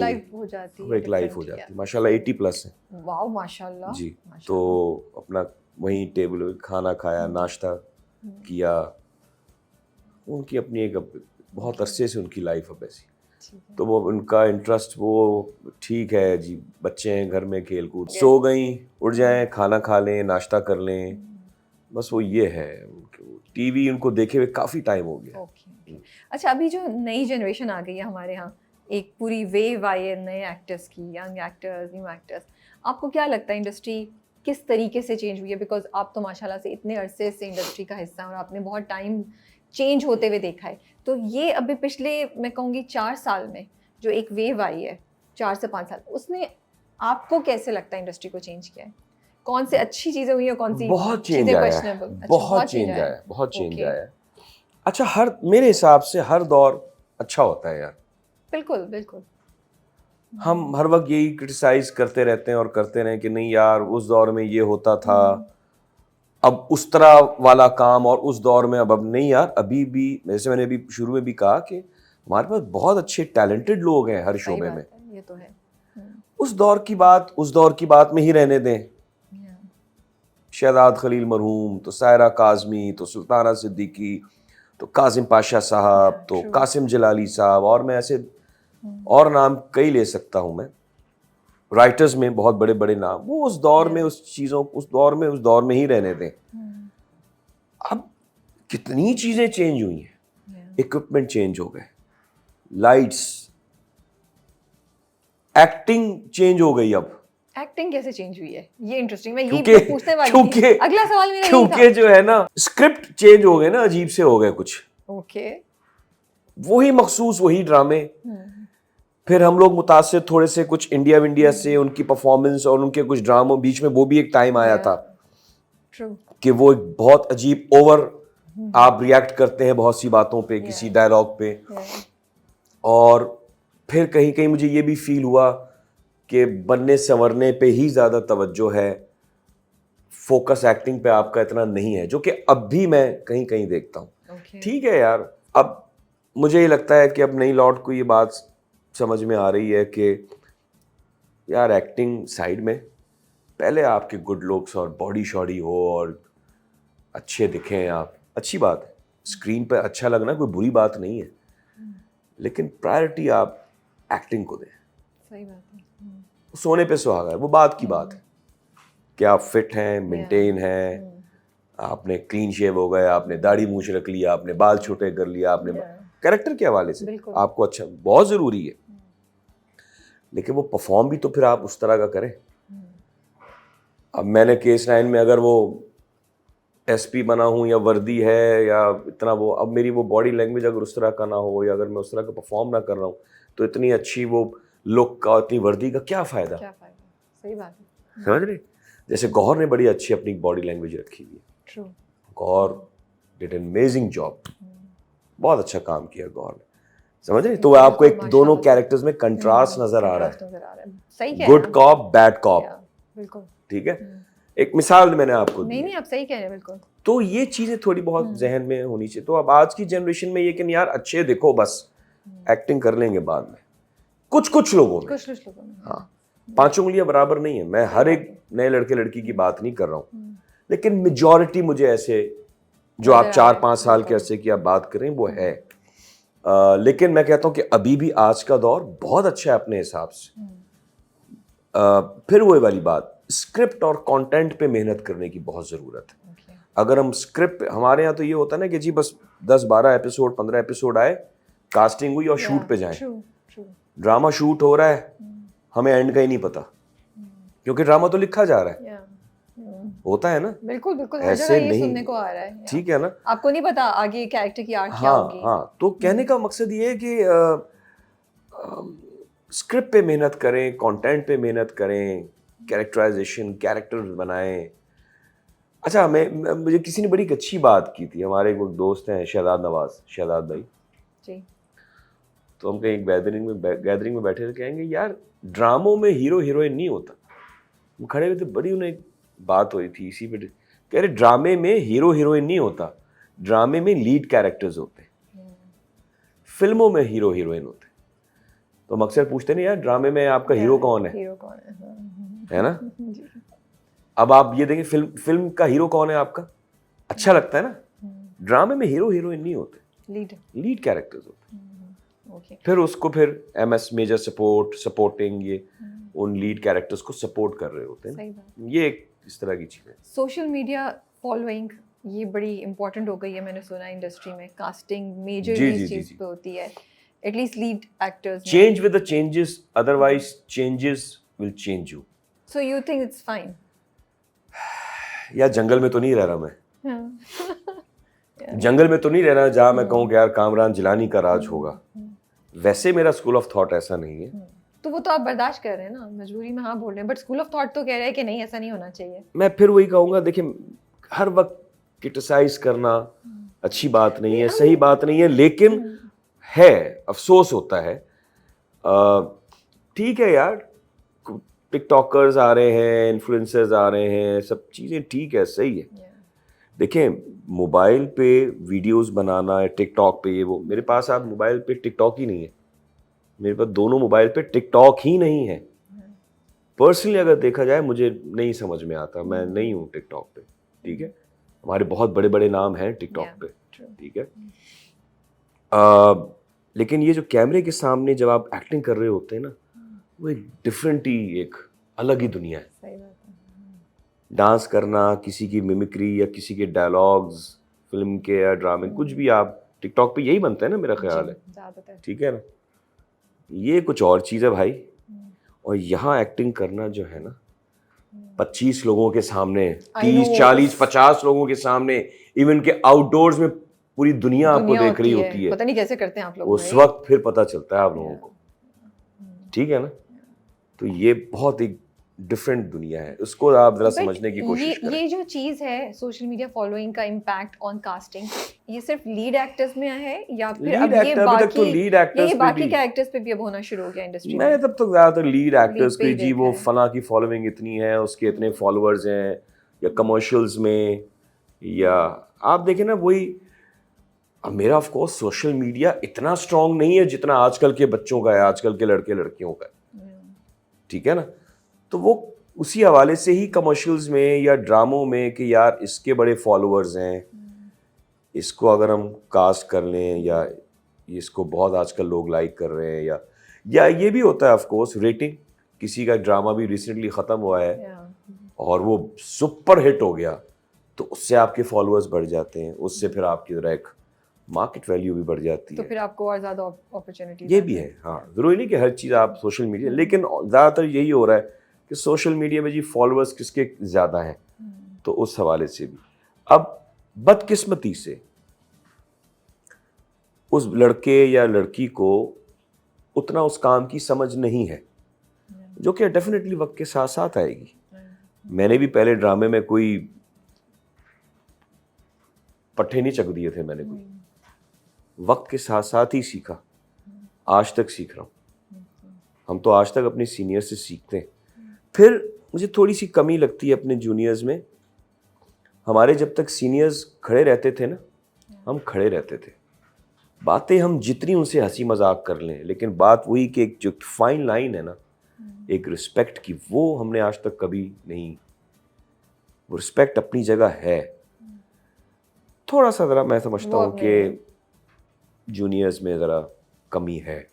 लाइफ हो जाती है। माशाल्लाह 80+ है। वाओ माशाल्लाह जी। तो अपना वहीं टेबल पे खाना खाया, नाश्ता किया। उनकी अपनी एक बहुत अरसे से उनकी लाइफ अब ऐसी, तो वो उनका इंटरेस्ट वो ठीक है जी, बच्चे हैं घर में, खेल कूद, सो गई, उठ जाएं, खाना खा लें, नाश्ता कर लें, बस वो ये है। टीवी उनको देखे हुए काफ़ी टाइम हो गया। अच्छा, अभी जो नई जनरेशन आ गई है हमारे यहाँ, एक पूरी वेव आई है नए एक्टर्स की, यंग एक्टर्स, न्यू एक्टर्स, आपको क्या लगता है इंडस्ट्री किस तरीके से चेंज हुई है? बिकॉज आप तो माशाल्लाह से इतने अरसे से इंडस्ट्री का हिस्सा हैं और आपने बहुत टाइम चेंज होते हुए देखा है। तो ये अभी पिछले मैं कहूँगी 4 साल में जो एक वेव आई है, 4 से 5 साल, उसने आपको कैसे लगता है इंडस्ट्री को चेंज किया है? कौन से अच्छी चीज़ें हुई हैं, कौन सी बहुत चेंज आया है, बहुत चेंज आया है। अच्छा, हर मेरे हिसाब से हर दौर अच्छा होता है यार। बिल्कुल बिल्कुल। हम हर वक्त यही क्रिटिसाइज करते रहते हैं और करते रहें कि नहीं यार उस दौर में ये होता था, अब उस तरह वाला काम और उस दौर में अब नहीं यार, अभी भी जैसे मैंने अभी शुरू में भी कहा कि हमारे पास बहुत अच्छे टैलेंटेड लोग हैं हर सही शोबे बात में। है, ये तो है। उस दौर की बात में ही रहने दें। शहजाद खलील मरहूम, तो सायरा काज़मी, तो सुल्ताना सिद्दीकी, तो कासिम पाशा साहब, तो true. कासिम जलाली साहब, और मैं ऐसे और नाम कई ले सकता हूं मैं। राइटर्स में बहुत बड़े बड़े नाम, वो उस दौर में उस दौर में ही रहने दें। अब कितनी चीजें चेंज हुई हैं, इक्विपमेंट चेंज हो गए, लाइट्स, एक्टिंग चेंज हो गई। अब एक्टिंग कैसे चेंज हुई है, ये इंटरेस्टिंग, मैं यही क्योंकि पूछने वाली क्योंकि थी। अगला सवाल मेरा यही क्योंकि था। जो है ना, स्क्रिप्ट चेंज हो गए ना, अजीब से हो गए कुछ, ओके। वही मखसूस वही ड्रामे। फिर हम लोग मुतासिर थोड़े से कुछ इंडिया से, उनकी परफॉर्मेंस और उनके कुछ ड्रामों बीच में वो भी एक टाइम आया था ट्रू। कि वो एक बहुत अजीब ओवर आप रिएक्ट करते हैं बहुत सी बातों पे, किसी डायलॉग पे। और फिर कहीं कहीं मुझे ये भी फील हुआ कि बनने संवरने पे ही ज़्यादा तवज्जो है, फोकस एक्टिंग पे आपका इतना नहीं है, जो कि अब भी मैं कहीं कहीं देखता हूँ। ठीक है यार, अब मुझे ये लगता है कि अब नई लौट को ये बात समझ में आ रही है कि यार एक्टिंग साइड में, पहले आपके गुड लुक्स और बॉडी शॉडी हो और अच्छे दिखें आप, अच्छी बात है, स्क्रीन पे अच्छा लगना कोई बुरी बात नहीं है, लेकिन प्रायोरिटी आप एक्टिंग को दें। सही बात है। सोने पे सुहागा है, वो बात की बात है कि आप फिट हैं, मेंटेन हैं, आपने क्लीन शेव हो गए, आपने दाढ़ी मूछ रख लिया, आपने बाल छोटे कर लिया, आपने कैरेक्टर के हवाले से आपको अच्छा, बहुत ज़रूरी है, लेकिन वो परफॉर्म भी तो फिर आप उस तरह का करें। अब मैंने केस 9 में अगर वो एसपी बना हूँ या वर्दी है या इतना वो, अब मेरी वो बॉडी लैंग्वेज अगर उस तरह का ना हो या अगर मैं उस तरह का परफॉर्म ना कर रहा हूँ, तो इतनी अच्छी वो लुक का, इतनी वर्दी का क्या फ़ायदा। सही बात है। समझ रहे, जैसे गौहर ने बड़ी अच्छी अपनी बॉडी लैंग्वेज रखी हुई है। True. Gauhar did an amazing job, बहुत अच्छा काम किया गौहर ने। समझ रहे, तो आपको एक दोनों कैरेक्टर्स में कंट्रास्ट नजर आ रहा है, सही कह गुड कॉप बैड कॉप। बिल्कुल ठीक है, एक मिसाल मैंने आपको दी। नहीं आप सही कह रहे हैं बिल्कुल। तो ये चीजें थोड़ी बहुत जहन में होनी चाहिए। तो अब आज की जनरेशन में ये कि यार अच्छे देखो, बस एक्टिंग कर लेंगे बाद में, कुछ लोगों में, हाँ, 5 उंगलियां बराबर नहीं है, मैं हर एक नए लड़के लड़की की बात नहीं कर रहा हूँ, लेकिन मेजॉरिटी मुझे ऐसे जो आप 4-5 साल के अरसे की आप बात करें वो है। लेकिन मैं कहता हूँ कि अभी भी आज का दौर बहुत अच्छा है अपने हिसाब से। फिर वही वाली बात, स्क्रिप्ट और कंटेंट पे मेहनत करने की बहुत ज़रूरत है। अगर हम स्क्रिप्ट, हमारे यहाँ तो ये होता है ना कि जी बस 10-12 एपिसोड 15 एपिसोड आए, कास्टिंग हुई और शूट पे जाएं। ड्रामा शूट हो रहा है, हमें एंड का ही नहीं पता, क्योंकि ड्रामा तो लिखा जा रहा है। होता है ना, बिल्कुल बिल्कुल, ऐसे ये नहीं, सुनने को आ रहा है। ठीक है ना, आपको नहीं पता आगे कैरेक्टर की आर्क क्या होगी। हाँ, तो कहने का मकसद ये है कि स्क्रिप्ट पे मेहनत करें, कंटेंट पे मेहनत करें, कैरेक्टराइजेशन, कैरेक्टर्स बनाएं। अच्छा, मुझे किसी ने बड़ी अच्छी बात की थी, हमारे एक दोस्त हैं शहजाद नवाज, शहजाद भाई जी, तो हम कहीं गैदरिंग में बैठे थे, कहेंगे यार ड्रामों में हीरो हीरोइन नहीं होता। हम खड़े हुए थे, बड़ी उन्हें बात हुई थी इसी पे, कह रहे ड्रामे में हीरो हीरोइन नहीं होता, ड्रामे में लीड कैरेक्टर्स होते, फिल्मों में हीरो हीरोइन होते। तो हम अक्सर पूछते नहीं यार ड्रामे में आपका हीरो कौन है, है ना। अब आप ये देखिए, फिल्म का हीरो कौन है आपका, अच्छा लगता है ना। ड्रामे में हीरो हीरोइन नहीं होते, लीड कैरेक्टर्स होते। फिर उसको फिर एमएस मेजर सपोर्ट, सपोर्टिंग, ये उन लीड कैरेक्टर्स को सपोर्ट कर रहे होते हैं। ये एक इस तरह की चीज है। सोशल मीडिया फॉलोइंग ये बड़ी इंपॉर्टेंट हो गई है, मैंने सुना इंडस्ट्री में कास्टिंग मेजर चीज पे होती है, at least lead actors. Change with the changes, otherwise changes will change you. So you think it's fine? या जंगल में तो नहीं रह रहा मैं, जंगल में तो नहीं रह रहा जहां मैं कहूँ कि यार कामरान जिलानी का राज होगा, वैसे मेरा स्कूल ऑफ थॉट ऐसा नहीं है। तो वो तो आप बर्दाश्त कर रहे हैं ना, मजबूरी में हाँ बोल रहे हैं, बट स्कूल ऑफ थॉट तो कह रहा है कि नहीं ऐसा नहीं होना चाहिए। मैं फिर वही कहूँगा, देखिए हर वक्त क्रिटिसाइज करना अच्छी बात नहीं है, सही बात नहीं है, लेकिन है, अफसोस होता है। ठीक है यार, टिकटॉकर्स आ रहे हैं, इन्फ्लुएंसर्स आ रहे हैं, सब चीज़ें ठीक है, सही है, देखें, मोबाइल पे वीडियोस बनाना है, टिकटॉक पे ये वो, मेरे पास आप मोबाइल पे टिकटॉक ही नहीं है, मेरे पास दोनों मोबाइल पे टिकटॉक ही नहीं है। पर्सनली अगर देखा जाए मुझे नहीं समझ में आता, मैं नहीं हूँ टिकटॉक पे, ठीक है। हमारे बहुत बड़े बड़े नाम हैं टिकटॉक Yeah, पे, true. ठीक है। लेकिन ये जो कैमरे के सामने जब आप एक्टिंग कर रहे होते हैं ना, वो एक डिफरेंट ही, एक अलग ही दुनिया है। सही बात है। डांस करना, किसी की मिमिक्री या किसी के डायलॉग्स, फिल्म के या ड्रामे, कुछ भी आप टिकटॉक पे यही बनता है ना, मेरा ख्याल है, ज्यादातर। ठीक है ना। ये कुछ और चीज़ है भाई। और यहाँ एक्टिंग करना जो है ना, 25 लोगों के सामने, I 30 know. 40 50 लोगों के सामने, इवन के आउटडोर्स में पूरी दुनिया आपको दुनिया देख रही होती है, पता नहीं कैसे करते हैं आप लोग उस भाई। वक्त फिर पता चलता है आप लोगों को, ठीक है ना। तो ये बहुत एक डिफरेंट दुनिया है, उसको आप जरा But समझने की कोशिश करें। ये जो चीज है सोशल मीडिया फॉलोइंग का इम्पैक्ट ऑन कास्टिंग, ये सिर्फ लीड एक्टर्स में है या फिर लीड अब ये एक्टर, अभी तक तो लीड एक्टर्स पे बाकी भी, कैरेक्टर्स पे भी अब होना शुरू हो गया इंडस्ट्री मैंने में? तब तक ज्यादातर लीड एक्टर्स पे पे ही जी, देखा वो है। फला की फॉलोइंग इतनी है, उसके इतने फॉलोअर्स हैं, या कमर्शियल्स में, या आप देखें ना वही। अब मेरा ऑफ कोर्स सोशल मीडिया इतना स्ट्रांग नहीं है जितना आजकल के बच्चों का है, आजकल के लड़के लड़कियों का है, ठीक है ना। तो वो उसी हवाले से ही कमर्शियल्स में या ड्रामों में कि यार इसके बड़े फॉलोअर्स हैं, इसको अगर हम कास्ट कर लें, या इसको बहुत आजकल लोग लाइक कर रहे हैं, या ये भी होता है ऑफ कोर्स रेटिंग। किसी का ड्रामा भी रिसेंटली ख़त्म हुआ है और वो सुपर हिट हो गया, तो उससे आपके फॉलोअर्स बढ़ जाते हैं, उससे फिर आपकी जरा एक मार्केट वैल्यू भी बढ़ जाती तो है। फिर आपको और ज्यादा अपॉर्चुनिटी ये भी है, हाँ, ज़रूरी नहीं कि हर चीज़ आप सोशल मीडिया, लेकिन ज़्यादातर यही हो रहा है कि सोशल मीडिया में जी फॉलोअर्स किसके ज़्यादा हैं, तो उस हवाले से भी। अब बदकिस्मती से उस लड़के या लड़की को उतना उस काम की समझ नहीं है, जो कि डेफिनेटली वक्त के साथ साथ आएगी। मैंने भी पहले ड्रामे में कोई पट्टे नहीं चक दिए थे, मैंने कोई, वक्त के साथ साथ ही सीखा, आज तक सीख रहा हूँ। हम तो आज तक अपने सीनियर से सीखते हैं। फिर मुझे थोड़ी सी कमी लगती है अपने जूनियर्स में। हमारे जब तक सीनियर्स खड़े रहते थे ना, हम खड़े रहते थे, बातें हम जितनी उनसे हंसी मजाक कर लें, लेकिन बात वही कि एक जो फाइन लाइन है ना, एक रिस्पेक्ट की, वो हमने आज तक कभी नहीं। वो रिस्पेक्ट अपनी जगह है, थोड़ा सा ज़रा मैं समझता हूँ कि जूनियर्स में ज़रा कमी है।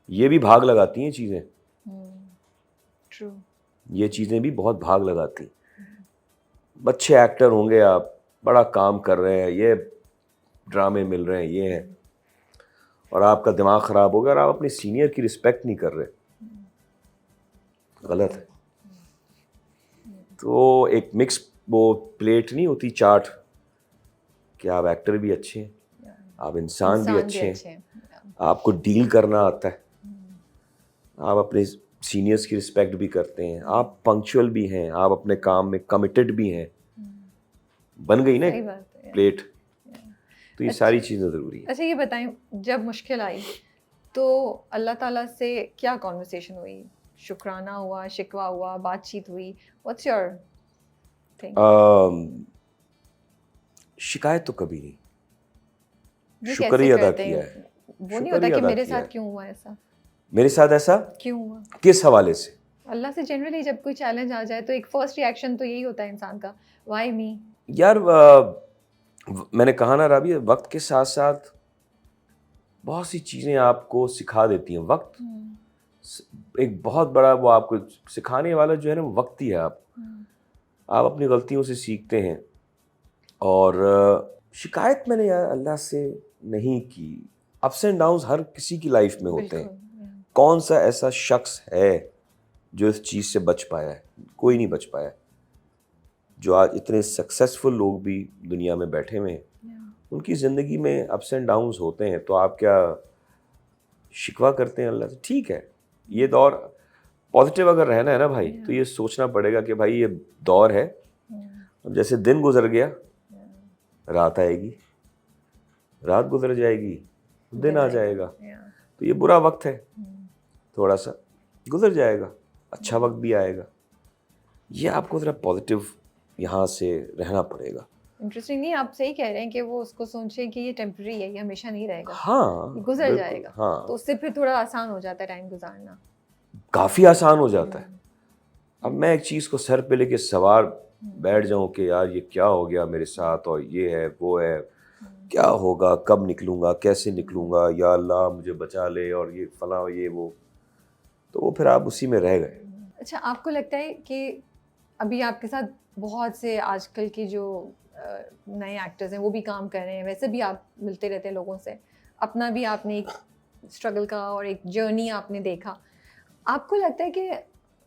ये भी भाग लगाती हैं चीज़ें, ट्रू, ये चीज़ें भी बहुत भाग लगाती। अच्छे एक्टर होंगे आप, बड़ा काम कर रहे हैं, ये ड्रामे मिल रहे हैं, ये हैं, और आपका दिमाग ख़राब हो गया और आप अपने सीनियर की रिस्पेक्ट नहीं कर रहे, गलत है। तो एक मिक्स वो प्लेट नहीं होती, चाट, कि आप एक्टर भी अच्छे हैं, आप इंसान भी अच्छे हैं, आपको डील करना आता है, आप अपने सीनियर्स की रिस्पेक्ट भी करते हैं, आप पंक्चुअल भी हैं, आप अपने काम में कमिटेड भी हैं, बन गई ना प्लेट। तो ये सारी चीज़ें ज़रूरी है। अच्छा ये बताएं, जब मुश्किल आई तो अल्लाह ताला से क्या कॉन्वर्सेशन हुई? शुक्राना हुआ, शिकवा हुआ, बातचीत हुई? What's your thing? शिकायत तो कभी नहीं, ये शुक्र ही कैसे अदा करते किया हैं? है। वो नहीं शुक्र होता ही कि अदा मेरे किया साथ है। क्यों हुआ ऐसा? मेरे साथ ऐसा क्यों हुआ? किस हवाले से? अल्लाह से जनरली जब कोई चैलेंज आ जाए तो एक फर्स्ट रिएक्शन तो यही होता है इंसान का, व्हाई मी? यार मैंने कहा ना राबी, वक्त के साथ साथ बहुत सी चीज़ें आपको सिखा देती हैं। वक्त एक बहुत बड़ा वो आपको सिखाने वाला जो है ना, वक्त ही है। आप अपनी गलतियों से सीखते हैं। और शिकायत मैंने यार अल्लाह से नहीं की। अप्स एंड डाउन्स हर किसी की लाइफ में होते हैं। कौन सा ऐसा शख्स है जो इस चीज़ से बच पाया है? कोई नहीं बच पाया। जो आज इतने सक्सेसफुल लोग भी दुनिया में बैठे हुए हैं, उनकी ज़िंदगी में अप्स एंड डाउन्स होते हैं। तो आप क्या शिकवा करते हैं अल्लाह से? ठीक है, ये दौर पॉजिटिव अगर रहना है ना भाई, तो ये सोचना पड़ेगा कि भाई ये दौर है। अब जैसे दिन गुजर गया, रात आएगी, रात गुजर जाएगी, दिन आ जाएगा। तो ये बुरा वक्त है, थोड़ा सा गुजर जाएगा, अच्छा वक्त भी आएगा। ये आपको ज़रा पॉजिटिव यहाँ से रहना पड़ेगा। इंटरेस्टिंग नहीं, आप सही कह रहे हैं कि वो उसको सोचे कि ये टेम्पररी है, ये हमेशा नहीं रहेगा, हाँ ये गुजर बिल्कुल, जाएगा। हाँ तो उससे फिर थोड़ा आसान हो जाता है टाइम गुजारना। काफी आसान हो जाता है। अब मैं एक चीज को सर पे लेके सवार बैठ जाऊं कि यार ये क्या हो गया मेरे साथ, और ये है वो है, क्या होगा, कब निकलूंगा, कैसे निकलूंगा, या अल्लाह मुझे बचा ले, और ये फला ये वो, तो वो फिर आप उसी में रह गए। अच्छा, आपको लगता है कि अभी आपके साथ बहुत से आजकल के जो नए एक्टर्स हैं वो भी काम कर रहे हैं, वैसे भी आप मिलते रहते हैं लोगों से, अपना भी आपने एक स्ट्रगल का और एक जर्नी आपने देखा। आपको लगता है कि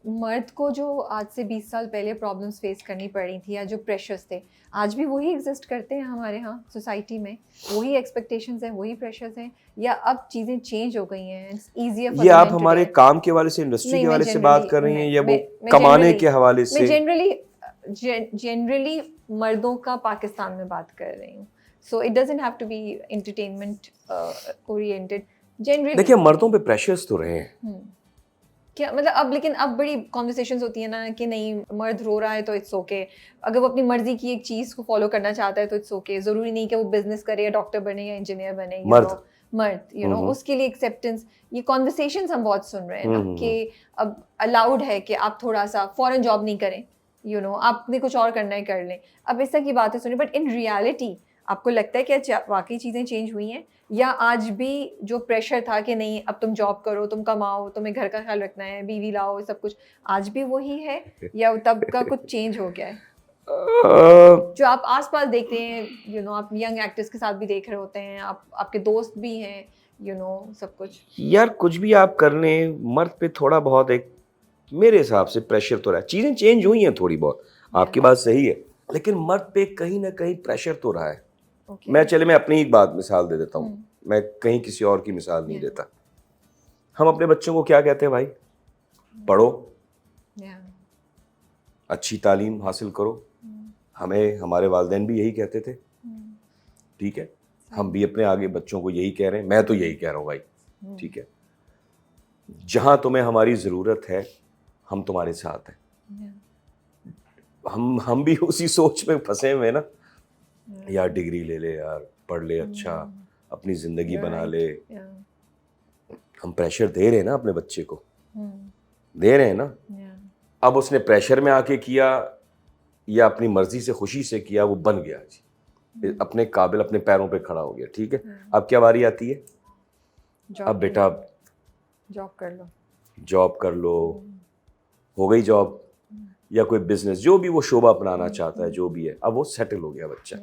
मर्द को जो आज से 20 साल पहले प्रॉब्लम्स फेस करनी पड़ी थी या जो प्रेशर्स थे, आज भी वही एग्जिस्ट करते हैं हमारे यहाँ सोसाइटी में? वही एक्सपेक्टेशंस हैं, वही प्रेशर्स हैं, या अब चीज़ें चेंज हो गई हैं? इट्स ईजियर ये आप हमारे काम के हवाले से, इंडस्ट्री के हवाले से बात कर रही हैं, या वो कमाने के हवाले से? मैं जनरली मर्दों का पाकिस्तान में बात कर रही हूँ। So it doesn't have to be entertainment oriented. Generally देखिए, मर्दों पे प्रेशर्स तो रहे हैं। क्या मतलब, अब लेकिन अब बड़ी कॉन्वर्सेशंस होती है ना कि नहीं, मर्द रो रहा है तो इट्स ओके, अगर वो अपनी मर्जी की एक चीज़ को फॉलो करना चाहता है तो इट्स ओके, ज़रूरी नहीं कि वो बिजनेस करे या डॉक्टर बने या इंजीनियर बने। मर्द यू नो उसके लिए एक्सेप्टेंस, ये कॉन्वर्सेशंस हम बहुत सुन रहे हैं ना कि अब अलाउड है कि आप थोड़ा सा फॉरेन जॉब नहीं करें, यू नो आपने कुछ और करना है कर लें। अब इस तरह की बातें सुनी, बट इन रियलिटी आपको लगता है कि वाकई चीज़ें चेंज हुई हैं, या आज भी जो प्रेशर था कि नहीं अब तुम जॉब करो, तुम कमाओ, तुम्हें घर का ख्याल रखना है, बीवी लाओ, सब कुछ आज भी वही है, या तब का कुछ चेंज हो गया है? जो आप आसपास देख रहे हैं, यू नो आप यंग एक्टर्स के साथ भी देख रहे होते हैं, आप आपके दोस्त भी हैं, यू नो सब कुछ। यार कुछ भी आप कर लें, मर्द पे थोड़ा बहुत एक मेरे हिसाब से प्रेशर तो रहा है। चीजें चेंज हुई हैं थोड़ी बहुत, आपकी बात सही है, लेकिन मर्द पे कहीं ना कहीं प्रेशर तो रहा है। मैं अपनी एक बात मिसाल दे देता हूँ, मैं कहीं किसी और की मिसाल नहीं देता। हम अपने बच्चों को क्या कहते हैं भाई? पढ़ो, अच्छी तालीम हासिल करो। हमें हमारे वालिदैन भी यही कहते थे, ठीक है, हम भी अपने आगे बच्चों को यही कह रहे हैं। मैं तो यही कह रहा हूँ भाई, ठीक है, जहां तुम्हें हमारी जरूरत है हम तुम्हारे साथ हैं। हम भी उसी सोच में फंसे हुए ना, यार डिग्री ले ले, यार पढ़ ले, अच्छा अपनी जिंदगी बना ले। हम प्रेशर दे रहे हैं ना अपने बच्चे को, दे रहे हैं ना। अब उसने प्रेशर में आके किया या अपनी मर्जी से खुशी से किया, वो बन गया जी, अपने काबिल, अपने पैरों पे खड़ा हो गया, ठीक है। अब क्या बारी आती है? अब बेटा जॉब कर लो, जॉब कर लो, हो गई जॉब, या कोई बिजनेस, जो भी वो शोबा अपनाना चाहता है, जो भी है, अब वो सेटल हो गया बच्चा।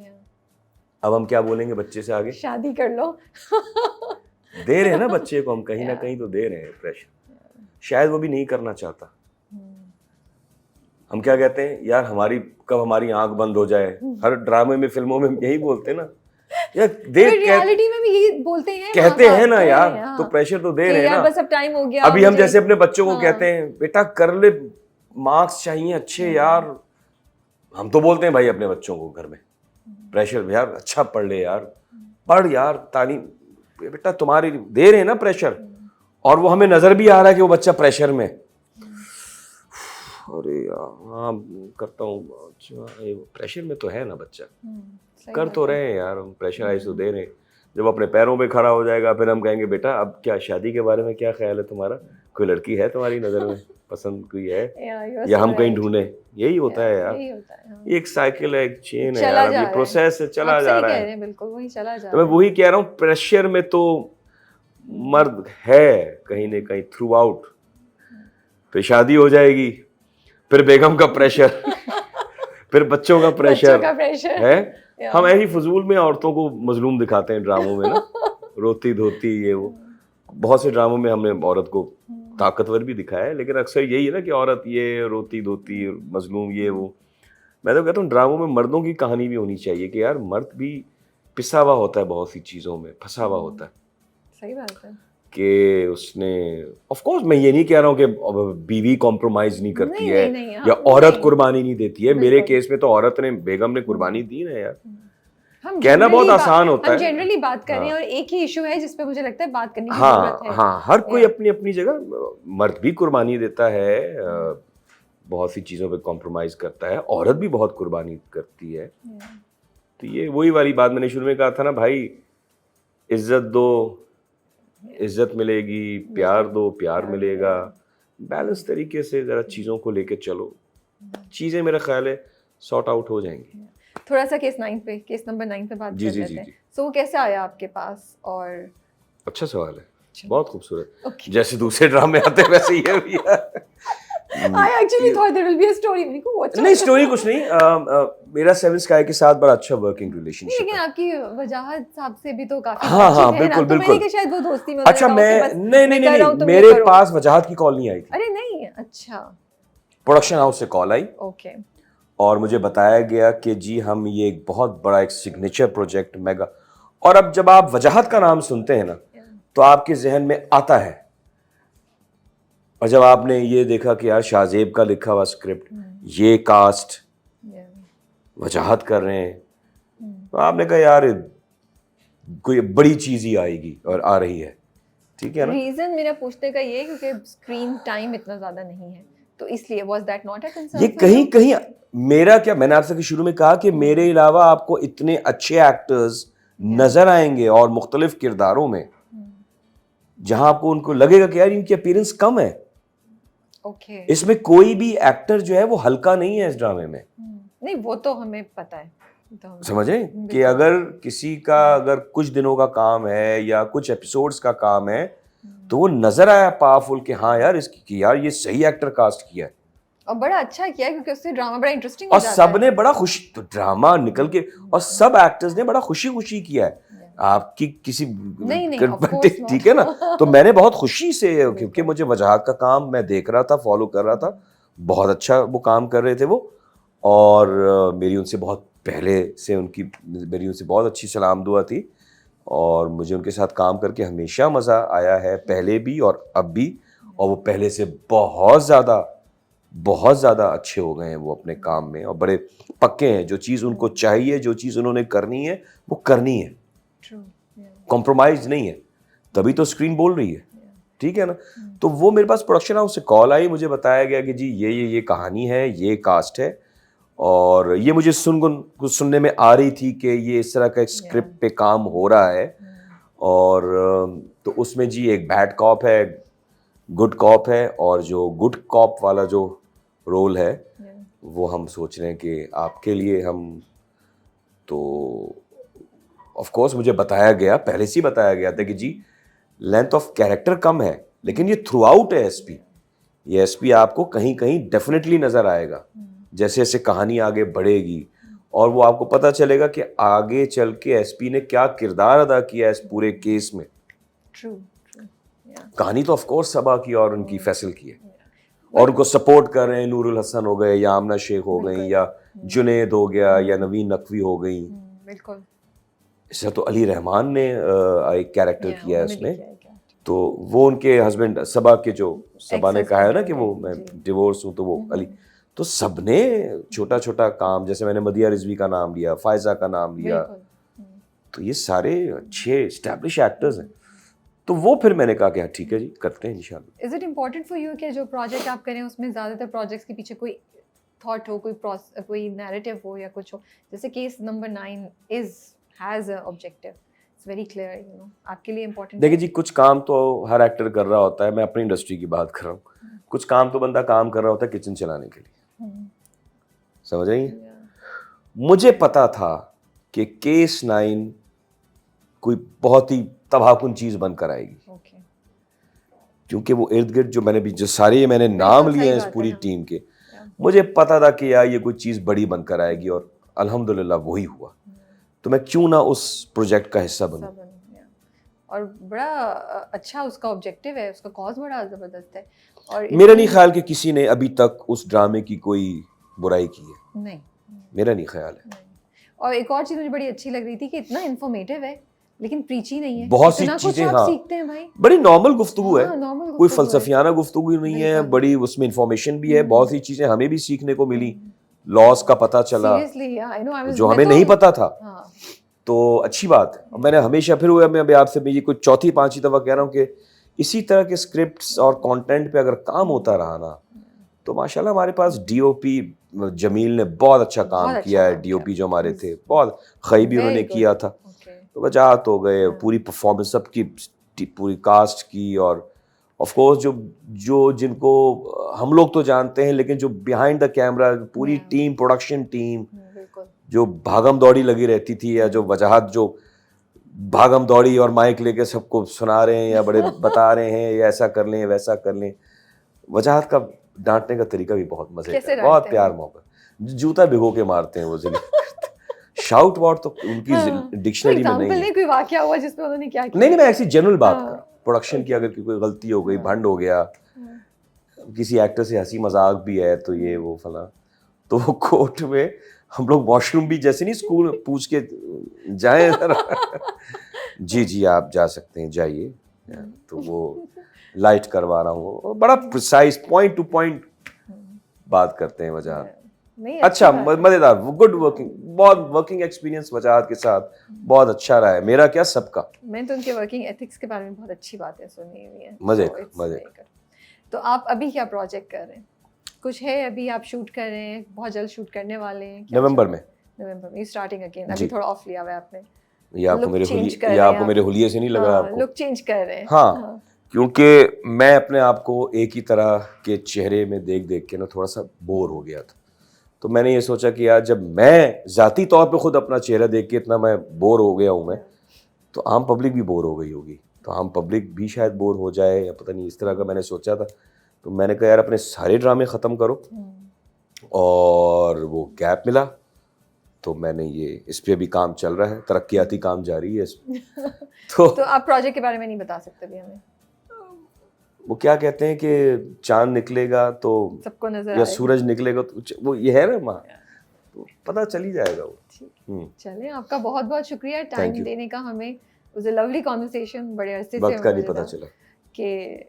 अब हम क्या बोलेंगे बच्चे से आगे? शादी कर लो। दे रहे हैं ना बच्चे को हम, कहीं ना कहीं तो दे रहे हैं प्रेशर, शायद वो भी नहीं करना चाहता। हम क्या कहते हैं यार, कब हमारी आंख बंद हो जाए, हर ड्रामे में, फिल्मों में यही बोलते हैं ना यार, रियलिटी में भी यही बोलते हैं, कहते हैं ना यार, तो प्रेशर तो दे रहे हैं ना। बस अब टाइम हो गया। अभी हम जैसे अपने बच्चों को कहते हैं बेटा कर ले, मार्क्स चाहिए अच्छे यार, हम तो बोलते हैं भाई अपने बच्चों को घर में, प्रेशर यार अच्छा पढ़ ले यार, पढ़ यार, तालीम, बेटा तुम्हारी दे रहे हैं ना प्रेशर, और वो हमें नजर भी आ रहा है कि वो बच्चा प्रेशर में। अरे यार हाँ करता हूँ, अच्छा प्रेशर में तो है ना बच्चा, कर तो रहे हैं यार, हम प्रेशराइज तो दे रहे हैं। जब अपने पैरों पे खड़ा हो जाएगा फिर हम कहेंगे बेटा अब क्या, शादी के बारे में क्या ख्याल है तुम्हारा, कोई लड़की है तुम्हारी नज़र में, पसंद कोई है, या हम कहीं ढूंढे? यही होता है यार, एक साइकिल है, एक चेन है यार, ये प्रोसेस है, चला जा रहा है, बिल्कुल वही चला जा रहा है। मैं वही कह रहा हूँ, प्रेशर में तो मर्द है कहीं ना कहीं थ्रू आउट। फिर शादी हो जाएगी, फिर बेगम का प्रेशर, फिर बच्चों का प्रेशर है। हम ऐसी फजूल में औरतों को मजलूम दिखाते हैं ड्रामों में ना, रोती धोती ये वो। बहुत से ड्रामों में हमने औरत को ताकतवर भी दिखाया है, लेकिन अक्सर यही है ना कि औरत ये रोती धोती मजलूम ये वो। मैं तो कहता हूँ ड्रामों में मर्दों की कहानी भी होनी चाहिए कि यार मर्द भी पिसा हुआ होता है, बहुत सी चीज़ों में फंसा हुआ होता है। सही बात है कि उसने, ऑफ कोर्स मैं ये नहीं कह रहा हूँ कि बीवी कॉम्प्रोमाइज नहीं करती है, या औरत कुर्बानी नहीं देती है। मेरे केस में तो औरत ने, बेगम ने कुर्बानी दी ना यार। कहना बहुत आसान होता है, हम जनरली बात कर रहे हैं, और एक ही इशू है जिसपे मुझे लगता है बात करने की जरूरत है। हाँ, हर कोई अपनी अपनी जगह, मर्द भी कुर्बानी देता है, बहुत सी चीज़ों पे कॉम्प्रोमाइज करता है, औरत भी बहुत कुर्बानी करती है, तो ये वही वाली बात मैंने शुरू में कहा था ना भाई, इज्जत दो, इज्जत मिलेगी, प्यार दो, प्यार मिलेगा। बैलेंस तरीके से ज़रा चीज़ों को लेके चलो, चीज़ें मेरा ख्याल है सॉर्ट आउट हो जाएंगी। थोड़ा सा केस नंबर 9 पे बात कर लेते हैं। सो वो कैसे आया आपके पास? और अच्छा सवाल है, बहुत खूबसूरत। जैसे दूसरे ड्रामे आते हैं वैसे ये भी है। I actually thought there will be a story. मेरे को अच्छा नहीं, स्टोरी कुछ नहीं। मेरा सेवन स्काई के साथ बड़ा अच्छा वर्किंग रिलेशनशिप है। लेकिन आपकी वजाहत साहब से भी तो काफी हाँ हाँ बातचीत है ना, बिल्कुल तो मैंने बिल्कुल। कहा शायद वो दोस्ती में अच्छा मैं नहीं, मेरे पास वजाहत की कॉल नहीं आई थी। अरे नहीं, अच्छा प्रोडक्शन हाउस से कॉल आई ओके और मुझे बताया गया कि जी हम ये एक बहुत बड़ा एक सिग्नेचर प्रोजेक्ट मेगा, और अब जब आप वजाहत का नाम सुनते हैं ना तो आपके जहन में आता है, और जब आपने ये देखा कि यार शाहजेब का लिखा हुआ स्क्रिप्ट, ये कास्ट वजाहत कर रहे हैं, तो आपने कहा यार कोई बड़ी चीज ही आएगी और आ रही है, ठीक है ना। रीजन मेरा पूछने का ये है क्योंकि स्क्रीन टाइम इतना ज्यादा नहीं है, तो इसलिए was that not a concern? ये कहीं कहीं मेरा क्या, मैंने आपसे शुरू में कहा कि मेरे अलावा आपको इतने अच्छे एक्टर्स नजर आएंगे और मुख्तलिफ किरदारों में, जहां आपको उनको लगेगा कि यार इनकी अपीयरेंस कम है। ओके इसमें कोई भी एक्टर जो है वो हल्का नहीं है इस ड्रामे में। नहीं वो तो हमें पता है, समझ रहे हैं कि अगर किसी का अगर कुछ दिनों का काम है या कुछ एपिसोड्स का काम है तो वो नजर आया पावरफुल कि हाँ यार इसकी कि यार ये सही एक्टर कास्ट किया है और बड़ा अच्छा किया है क्योंकि उससे ड्रामा बड़ा इंटरेस्टिंग और सबने बड़ा खुशी, तो ड्रामा निकल के और सब एक्टर्स ने बड़ा खुशी खुशी किया है। आपकी किसी नहीं ठीक है ना, तो मैंने बहुत खुशी से, क्योंकि मुझे वजाहत का काम मैं देख रहा था, फॉलो कर रहा था, बहुत अच्छा वो काम कर रहे थे वो, और मेरी उनसे बहुत पहले से मेरी उनसे बहुत अच्छी सलाम दुआ थी और मुझे उनके साथ काम करके हमेशा मज़ा आया है, पहले भी और अब भी, और वो पहले से बहुत ज़्यादा अच्छे हो गए हैं वो अपने काम में और बड़े पक्के हैं। जो चीज़ उनको चाहिए, जो चीज़ उन्होंने करनी है वो करनी है, कॉम्प्रोमाइज़ नहीं है, तभी तो स्क्रीन बोल रही है, ठीक है ना। तो वो मेरे पास प्रोडक्शन हाउस से कॉल आई, मुझे बताया गया कि जी ये कहानी है, ये कास्ट है, और ये मुझे सुनने में आ रही थी कि ये इस तरह का एक स्क्रिप्ट पे काम हो रहा है, और तो उसमें जी एक बैड कॉप है, गुड कॉप है, और जो गुड कॉप वाला जो रोल है वो हम सोच रहे हैं कि आपके लिए हम, तो ऑफ कोर्स मुझे बताया गया, पहले से ही बताया गया था कि जी लेंथ ऑफ कैरेक्टर कम है लेकिन ये थ्रू आउट है एसपी, ये एसपी आपको कहीं कहीं डेफिनेटली नजर आएगा जैसे जैसे कहानी आगे बढ़ेगी, और वो आपको पता चलेगा कि आगे चल के एसपी ने क्या किरदार अदा किया इस पूरे केस में। कहानी तो ऑफ कोर्स सबा की और उनकी फैसल की है, और उनको सपोर्ट कर रहे हैं नूरुल हसन हो गए या आमना शेख हो गई या जुनेद हो गया या नवीन नकवी हो गई, बिल्कुल। इससे तो अली रहमान ने एक कैरेक्टर किया है उसमें, तो वो उनके हस्बैंड सबा के, जो सबा ने कहा है ना कि वो मैं डिवोर्स हूँ, तो वो अली, तो सबने छोटा छोटा काम, जैसे मैंने मदिया रिजवी का नाम लिया, फायजा का नाम लिया, तो ये सारे अच्छे एस्टैब्लिश एक्टर्स हैं। तो वो फिर मैंने कहा कि हाँ ठीक है जी करते हैं इंशाल्लाह। Is it important for you कि जो प्रोजेक्ट आप करें उसमें ज़्यादातर प्रोजेक्ट्स के पीछे कोई थॉट हो, कोई नैरेटिव हो या कुछ हो? जैसे case number 9 has a objective, it's very clear, you know, आपके लिए इम्पोर्टेंट? देखिए जी, कुछ काम तो हर एक्टर कर रहा होता है, मैं अपनी इंडस्ट्री की बात कर रहा हूँ, कुछ काम तो बंदा काम कर रहा होता है किचन चलाने के लिए, समझ रही हैं? मुझे पता था कि केस 9 कोई बहुत ही तबाहकुन चीज़ बनकर आएगी, क्योंकि वो इर्द गिर्द जो मैंने भी जो सारे मैंने नाम लिए हैं इस पूरी टीम के, मुझे पता था कि यार ये कोई चीज़ बड़ी बनकर आएगी, और अल्हम्दुलिल्लाह वही हुआ। तो मैं क्यों ना उस प्रोजेक्ट का हिस्सा बनूं। और बड़ा अच्छा उसका ऑब्जेक्टिव है, उसका कॉज बड़ा ज़बरदस्त है, और मेरा नहीं ख्याल कि किसी ने अभी तक उस ड्रामे की कोई बुराई की है, नहीं, मेरा नहीं ख्याल है। और एक और चीज़ मुझे बड़ी अच्छी लग रही थी कि इतना इन्फॉर्मेटिव है लेकिन प्रीची नहीं है, बहुत सी चीजें हाँ सीखते हैं भाई, बड़ी नॉर्मल गुफ्तगू है, कोई है। फलसफियाना गुफ्तगू नहीं है, बड़ी उसमें इंफॉर्मेशन भी है, बहुत सी चीजें हमें भी सीखने को मिली, लॉस का पता चला जो हमें नहीं पता था, तो अच्छी बात है। मैंने हमेशा फिर मैं अभी आपसे ये कोई चौथी पांचवी दफा कह रहा हूँ कि इसी तरह के स्क्रिप्ट्स और कंटेंट पे अगर काम होता रहा ना तो माशाल्लाह हमारे पास डीओपी जमील ने बहुत अच्छा काम बहुत अच्छा किया है। काम डीओपी किया। जो हमारे थे बहुत खैबी Very उन्होंने good. किया था। Okay. तो वजाहत हो गए, हाँ। पूरी परफॉर्मेंस सबकी पूरी कास्ट की, और ऑफ कोर्स जो जो जिनको हम लोग तो जानते हैं, लेकिन जो बिहाइंड द कैमरा पूरी Yeah. टीम, प्रोडक्शन टीम बिल्कुल। जो भागम दौड़ी लगी रहती थी, या जो वजाहत जो भागम दौड़ी और माइक लेके सबको सुना रहे हैं या बड़े बता रहे हैं, या ऐसा कर लें वैसा कर लें। वजाहत का डांटने का तरीका भी बहुत मजे का कैसे है, बहुत डांटते प्यार हैं? मोहब्बत, जूता भिगो के मारते हैं वो जिले। शाउट वाउट तो उनकी हाँ। डिक्शनरी में नहीं एग्जाम्पल है। नहीं, कोई वाकया हुआ जिसमें उन्होंने क्या किया? नहीं, मैं ऐसी जनरल बात हाँ। कर रहा हूँ। प्रोडक्शन की अगर कोई गलती हो गई, हाँ। भंड हो गया, हाँ। किसी एक्टर से हंसी मजाक भी है, तो ये वो फला, तो वो कोर्ट में हम लोग वॉशरूम भी जैसे नहीं स्कूल में पूछ के जाए जी जी आप जा सकते हैं, जाइए। तो वो लाइट करवा रहा हूँ, बड़ा प्रिसाइज पॉइंट टू पॉइंट बात करते हैं वजाहत। नहीं, अच्छा, बात है। मजेदार, गुड वर्किंग, बहुत वर्किंग एक्सपीरियंस वजाहत के साथ बहुत अच्छा रहा है, मेरा क्या सबका। मैंने तो उनके वर्किंग एथिक्स के बारे में बहुत अच्छी बातें सुनी हुई हैं। मजे So का, it's मजे very good. तो आप अभी क्या प्रोजेक्ट कर रहे हैं? कुछ है अभी आप शूट कर रहे हैं, बहुत जल्द शूट करने वाले हैं? क्या नवंबर चल रहा में। है? नवंबर में स्टार्टिंग अगेन, जी। अभी थोड़ा ऑफ लिया हुआ है आपने। ये आपको Look मेरे change कर ये रहे हैं आपको आप। मेरे हुलिये से नहीं लग रहा आपको? लुक चेंज कर रहे हैं। हाँ, क्योंकि मैं अपने आप को एक ही तरह के चेहरे में देख देख के ना थोड़ा सा बोर हो गया था। तो मैंने ये सोचा कि यार जब मैं ज़ाती तौर पे खुद अपना चेहरा देख के इतना मैं बोर हो गया हूँ मैं, तो आम पब्लिक भी बोर हो गई होगी, तो आम पब्लिक भी शायद बोर हो जाए, या पता नहीं, इस तरह का मैंने सोचा था। तो मैंने कहा यार अपने सारे ड्रामे ख़त्म करो, और वो गैप मिला तो मैंने ये इस पे भी काम चल रहा है, तरक्याती काम जारी है इसमें। तो आप प्रोजेक्ट के बारे में नहीं बता सकते अभी हमें? वो क्या कहते हैं कि चांद निकलेगा तो, सबको नजर या आएगा। सूरज निकलेगा तो, वो ये है ना माँ, तो पता चल ही जाएगा वो। ठीक। चलें, आपका बहुत बहुत शुक्रिया Thank टाइम you. देने का हमें। It was a lovely conversation, बड़े अरसे से वक्त का नहीं मुझे पता था चला। कि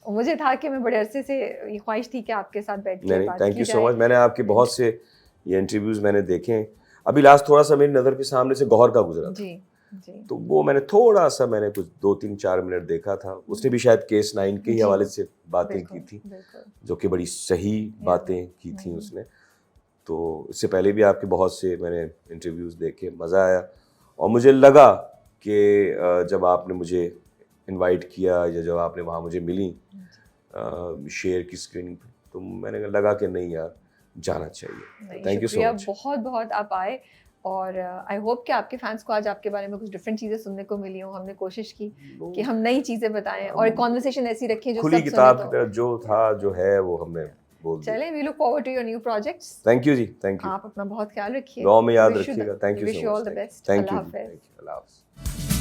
मुझे था कि मैं बड़े अरसे से ये ख्वाहिश थी कि आपके साथ बैठ के नहीं, बात थैंक की यू सो जाए। मच। मैंने आपके बहुत से ये इंटरव्यूज मैंने देखे हैं। अभी लास्ट थोड़ा सा मेरी नज़र के सामने से गौहर का गुजरा था, जी जी तो वो मैंने थोड़ा सा मैंने कुछ 2-3-4 मिनट देखा था। उसने भी शायद केस 9 के ही जी, हवाले से बातें बिल्कुल, की थी, बिल्कुल। जो कि बड़ी सही बातें की थी उसने। तो इससे पहले भी आपके बहुत से मैंने इंटरव्यूज देखे, मज़ा आया, और मुझे लगा कि जब आपने मुझे इनवाइट किया, या जब आपने वहाँ मुझे मिली शेयर की स्क्रीनिंग पे, तो मैंने लगा कि नहीं यार जाना चाहिए। थैंक यू सो शुक्रिया मच। बहुत बहुत आप आए, और आई होप कि आपके फैंस को आज आपके बारे में कुछ डिफरेंट चीज़ें सुनने को मिली हों। हमने कोशिश की कि हम नई चीज़ें बताएं और कॉन्वर्सेशन ऐसी रखें जो खुली सब किताब सुने की तो। तरह जो था जो है वो हमने बोल दिया। चलें, we look forward to your new projects. Thank you ji, thank you. आप अपना बहुत ख्याल रखिए। दुआ में याद Wish you रखिएगा। the- thank you wish so you all much. the best. Thank you अल्लाह जी, हाफ़िज़। थैंक यू, अल्लाह हाफ़िज़।